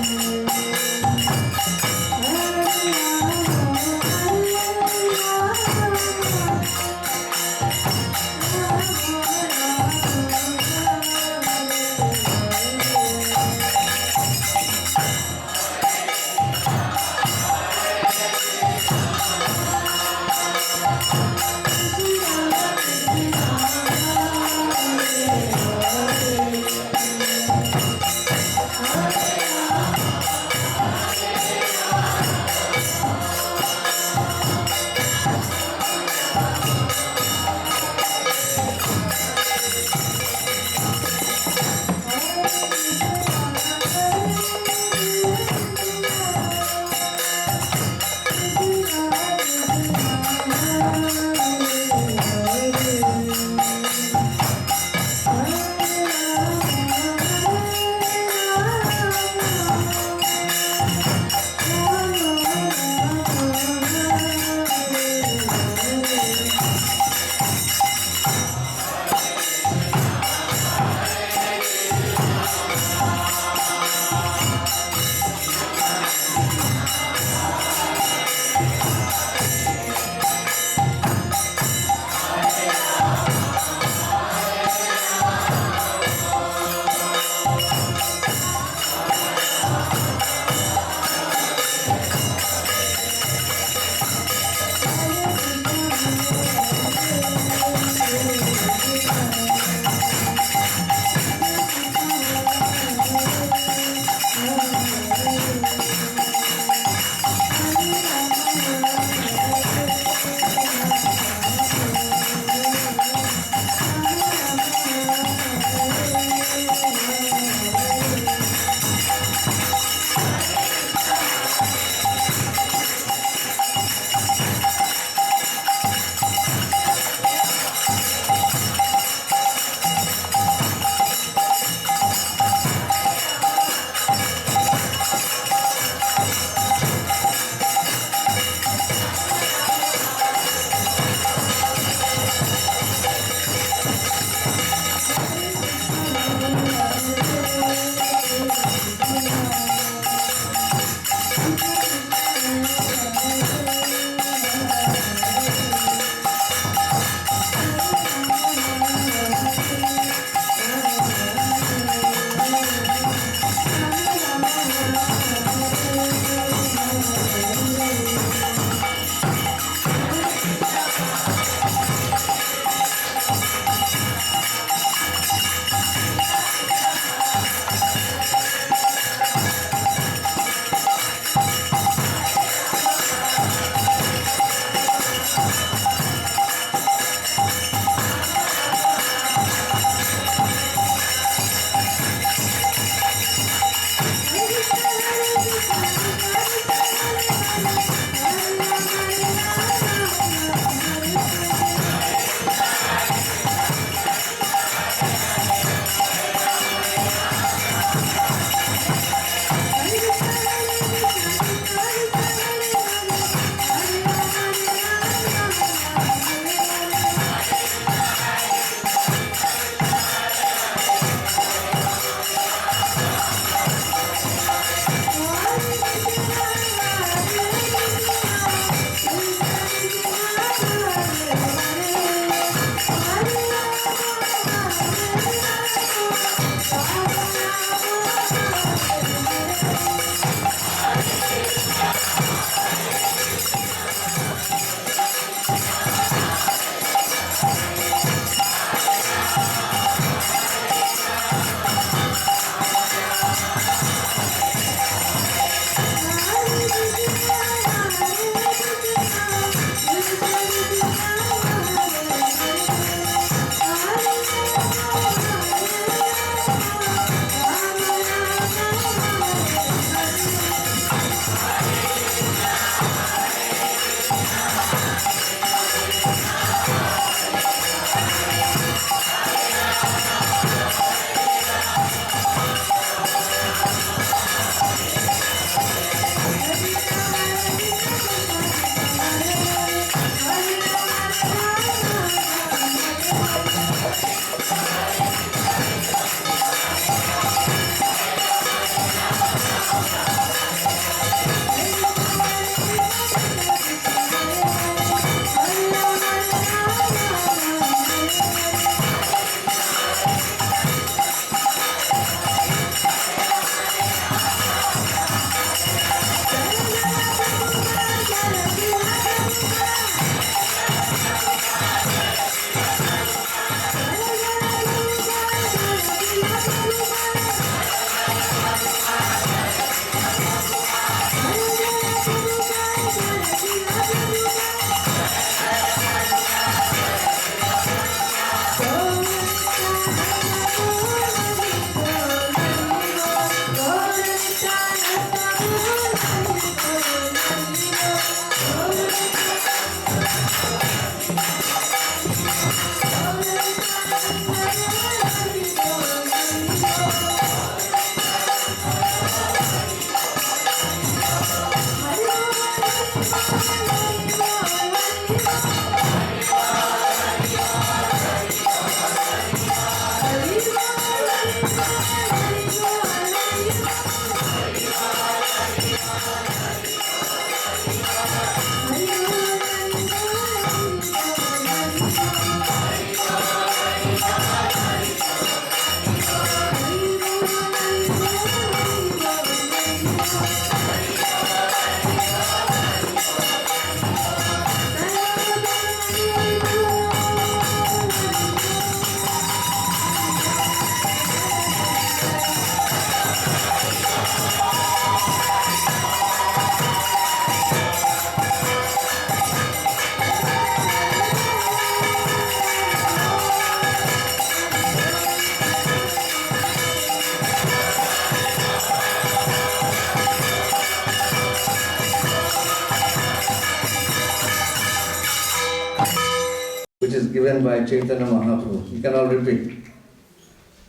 given by Chaitanya Mahaprabhu. You can all repeat.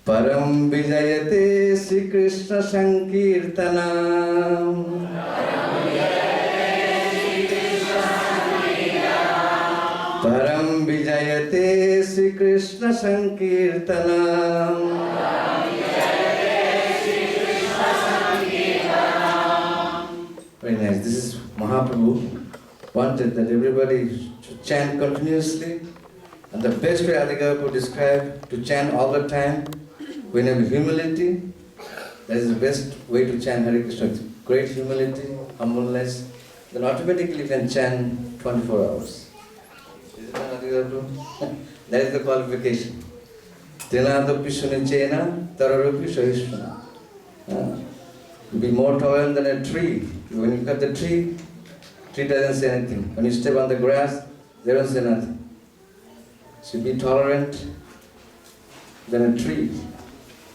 Param Vijayate Sri Krishna Sankirtanam. Param Vijayate Sri Krishna Sankirtanam. Very nice. This is Mahaprabhu wanted that everybody should chant continuously. And the best way Adigadadhar described to chant all the time, when you have humility, that is the best way to chant Hare Krishna. With great humility, humbleness, then automatically you can chant 24 hours. Is it not Adigadadhar? That is the qualification. Trinadapi sunichena tararupi sahishvana. Be more tolerant than a tree. When you cut the tree doesn't say anything. When you step on the grass, they don't say nothing. So be tolerant than a tree,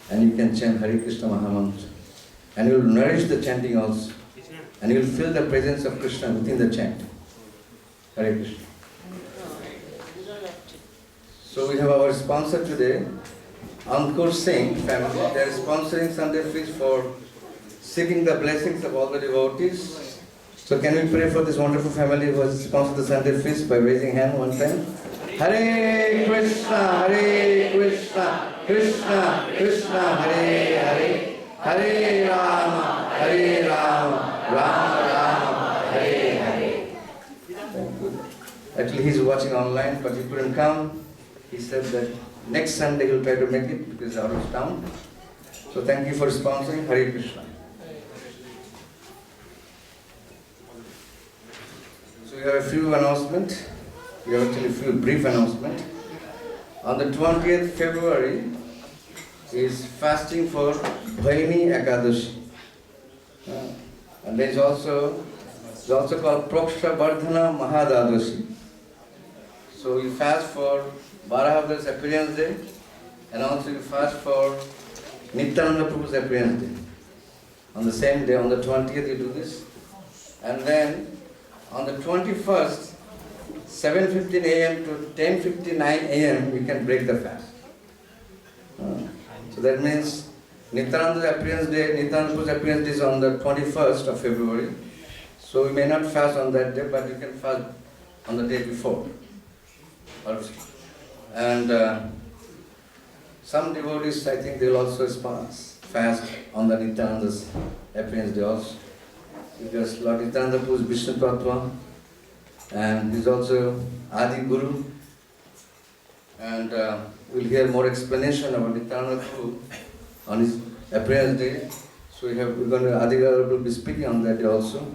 and you can chant Hare Krishna Mahamantra. And you will nourish the chanting also. And you will feel the presence of Krishna within the chant. Hare Krishna. So we have our sponsor today, Ankur Singh family. They are sponsoring Sunday feast for seeking the blessings of all the devotees. So can we pray for this wonderful family who has sponsored the Sunday feast by raising hand one time? Hare Krishna, Krishna Krishna, Hare Hare, Hare Rama, Rama Rama, Hare Hare. Thank you. Actually, he's watching online, but he couldn't come. He said that next Sunday he'll try to make it because he's out of town. So thank you for sponsoring. Hare Krishna. So we have a few announcements. We have actually a few brief announcements. On the 20th February is fasting for Bhaini Ekadashi. And it's also called Proksha Vardhana Mahadadashi. So we fast for Bharahavadar's appearance day, and also we fast for Nityananda Prabhu's appearance day. On the same day, on the 20th you do this. And then on the 21st, 7:15 a.m. to 10:59 a.m. we can break the fast. So that means Nityananda's appearance day, Nityananda Prabhu's appearance day is on the 21st of February. So we may not fast on that day, but we can fast on the day before. And some devotees, I think they will also fast on the Nityananda's appearance day also. Because Lord Nityananda Prabhu is Vishnu Tattva, and he is also Adi Guru. And we'll hear more explanation about Nityananda Prabhu on his appearance day. So we're going to, Adigadadhar will be speaking on that day also.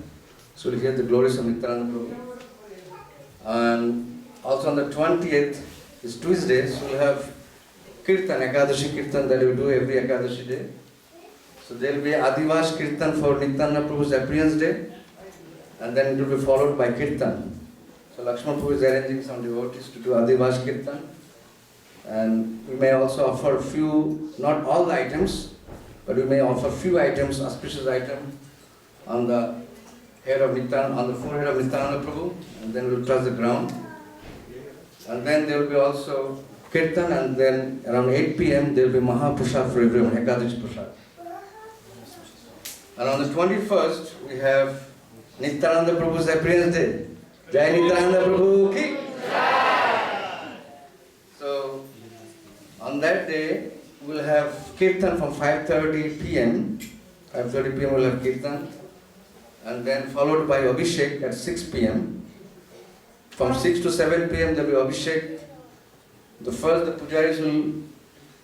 So we'll hear the glories of Nityananda Prabhu. And also on the 20th is Tuesday, so we'll have Kirtan, Ekadashi Kirtan that we do every Ekadashi day. So there will be Adivash Kirtan for Nityananda Prabhu's appearance day, and then it will be followed by Kirtan. So Lakshman Prabhu is arranging some devotees to do Adivash Kirtan. And we may also offer a few, not all the items, but we may offer few items, auspicious items on the head of Nityananda, on the forehead of Nityananda Prabhu, and then we'll touch the ground. And then there will be also Kirtan, and then around 8 p.m. there will be Mahaprasad for everyone, Ekadashi Prasad. And on the 21st, we have Nityananda Prabhu's appearance day. Jai Nityananda Prabhu ki! So, on that day, we'll have Kirtan from 5:30 p.m. 5:30 p.m. we'll have Kirtan. And then followed by Abhishek at 6 p.m. From 6 to 7 p.m. there will be Abhishek. The pujaris will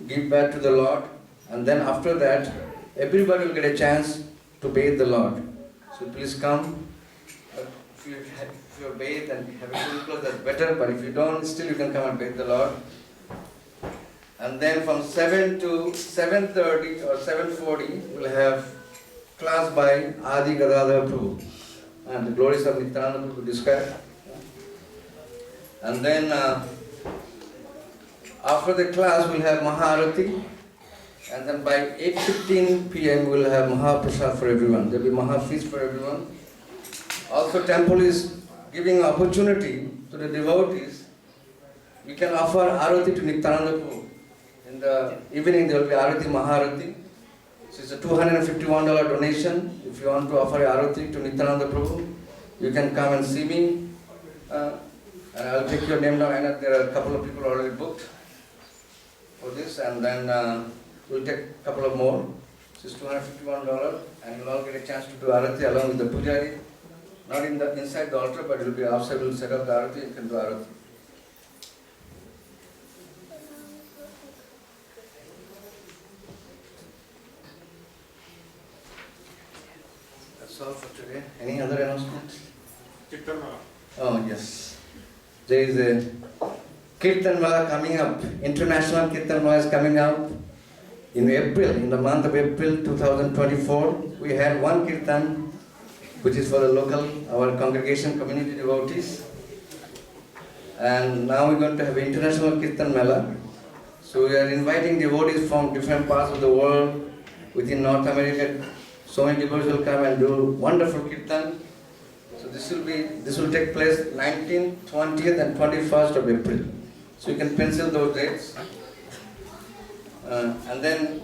give back to the Lord. And then after that, everybody will get a chance to bathe the Lord. So please come. If you are bathed and have a good clothes, that's better. But if you don't, still you can come and bathe the Lord. And then from 7 to 7:30 or 7:40, we'll have class by Adigadadhar Prabhu. And the glories of Nityananda Prabhu described. And then after the class, we'll have Maharati. And then by 8:15 p.m. we'll have Mahaprasad for everyone. There will be Mahafeast for everyone. Also, temple is giving opportunity to the devotees. we can offer Arati to Nityananda Prabhu. In the evening there will be Arati, Maharati. So it's a $251 donation. If you want to offer Arati to Nityananda Prabhu, you can come and see me. And I'll take your name down. I know there are a couple of people already booked for this, and then we'll take a couple of more. So it's $251, and you'll all get a chance to do Arati along with the Pujari. Not inside the altar, but it will be outside. We'll set up the Arati, you can do Arati. That's all for today. Any other announcements? Oh, yes. There is a Kirtan Mala coming up. International Kirtan Mala is coming up in April, in the month of April 2024. We had one Kirtan, which is for the local, our congregation, community devotees. And now we're going to have International Kirtan Mela. So we are inviting devotees from different parts of the world, within North America. So many devotees will come and do wonderful Kirtan. So this will take place 19th, 20th and 21st of April. So you can pencil those dates. And then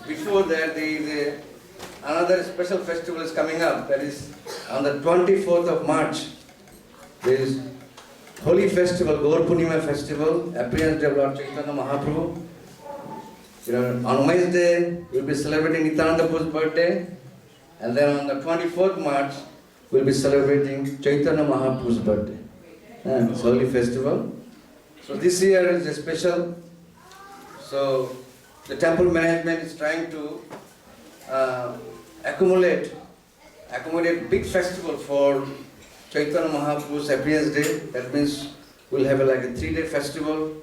before that, there is another special festival is coming up. That is on the 24th of March. There is Holy Festival, Gaur Purnima Festival, appearance day of Lord Chaitanya Mahaprabhu. On Wednesday, we'll be celebrating Nityananda Prabhu's birthday. And then on the 24th March, we'll be celebrating Chaitanya Mahaprabhu's birthday. And it's Holy Festival. So this year is a special. So the temple management is trying to accommodate big festival for Chaitanya Mahaprabhu's appearance day. That means we'll have like a 3-day festival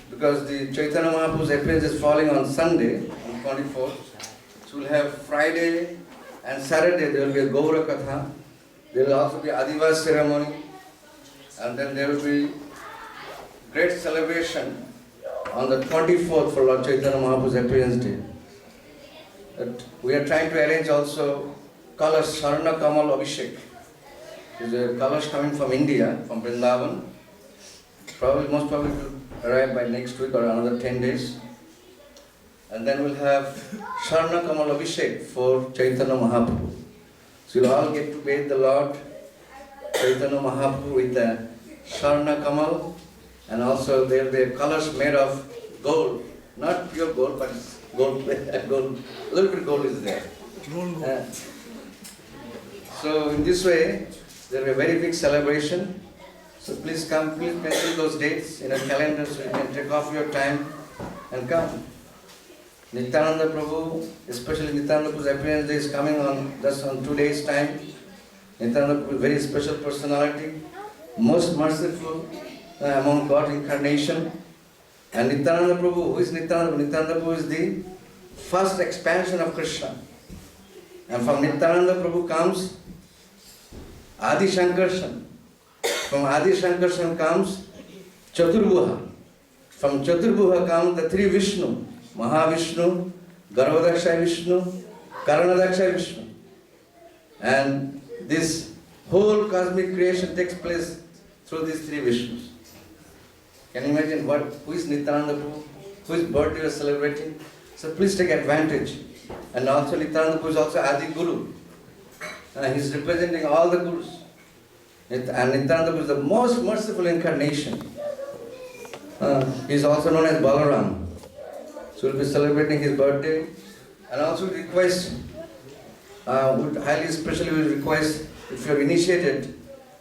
because the Chaitanya Mahaprabhu's appearance is falling on Sunday, on 24th. So we'll have Friday and Saturday there will be a Gaura Katha. There will also be Adivas ceremony, and then there will be great celebration on the 24th for Lord Chaitanya Mahaprabhu's appearance day. We are trying to arrange also colors, Sharna Kamal Abhishek. There's a colors coming from India, from Vrindavan. Most probably will arrive by next week or another 10 days. And then we'll have Sharna Kamal Abhishek for Chaitanya Mahaprabhu. So you'll all get to bathe the Lord Chaitanya Mahaprabhu with the Sharna Kamal, and also there will be colors made of gold. Not pure gold, but it's gold, gold, a little bit gold is there. So in this way, there will be a very big celebration. So please come, please pencil those dates in a calendar so you can take off your time and come. Nityananda Prabhu, especially Nityananda Prabhu's appearance day is coming on just on 2 days' time. Nityananda Prabhu is a very special personality, most merciful among God incarnation. And Nityananda Prabhu, who is Nityananda Prabhu? Nityananda Prabhu is the first expansion of Krishna. And from Nityananda Prabhu comes Adi Shankarshan. From Adi Shankarshan comes Chaturbhuha. From Chaturbhuha comes the three Vishnu. Mahavishnu, Garvadakshay Vishnu, Karanadakshay Vishnu. And this whole cosmic creation takes place through these three Vishnus. Can you imagine who is Nityananda Prabhu, whose birthday we are celebrating? So please take advantage. And also Nityananda Prabhu is also Adi Guru. He is representing all the Gurus. And Nityananda Prabhu is the most merciful incarnation. He is also known as Balaram. So we'll be celebrating his birthday. And also request, especially request, if you are initiated,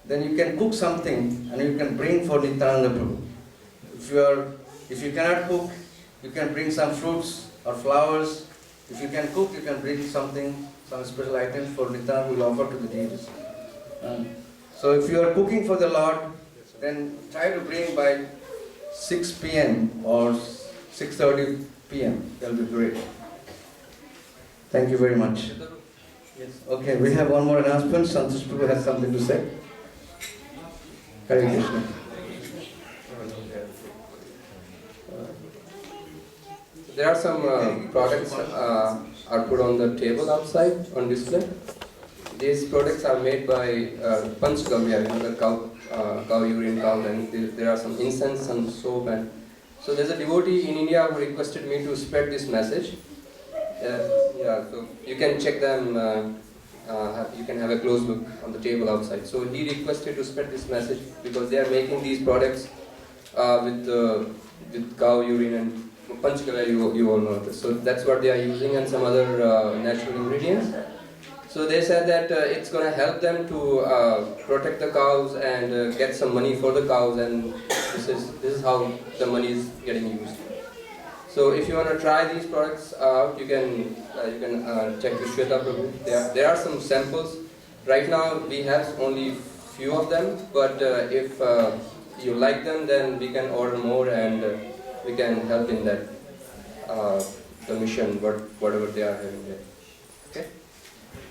then you can cook something and you can bring for Nityananda Prabhu. If you cannot cook, you can bring some fruits or flowers. If you can cook, you can bring something, some special items for Nityananda we will offer to the deities. So if you are cooking for the Lord, then try to bring by 6 p.m. or 6:30 p.m. That will be great. Thank you very much. Yes. Okay, we have one more announcement. Santosh Prabhu has something to say. Hare Krishna. There are some products are put on the table outside on display. these products are made by Panchgavya, the cow urine cow, and there are some incense, some soap, and so there's a devotee in India who requested me to spread this message. So you can check them. You can have a close look on the table outside. So he requested to spread this message because they are making these products with cow urine and Panchgavya. You all know this. So that's what they are using, and some other natural ingredients. So they said that it's going to help them to protect the cows and get some money for the cows, and this is how the money is getting used. So if you want to try these products out, you can check with Shweta Prabhu. There are some samples. Right now we have only few of them, but if you like them, then we can order more and we can help in that the mission, whatever they are having there. Okay.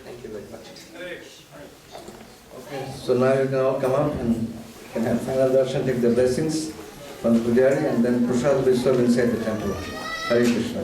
Thank you very much. Okay, so now you can all come out and can have final darshan, take the blessings from the Pujari, and then Prasad will be served inside the temple. Hare Krishna.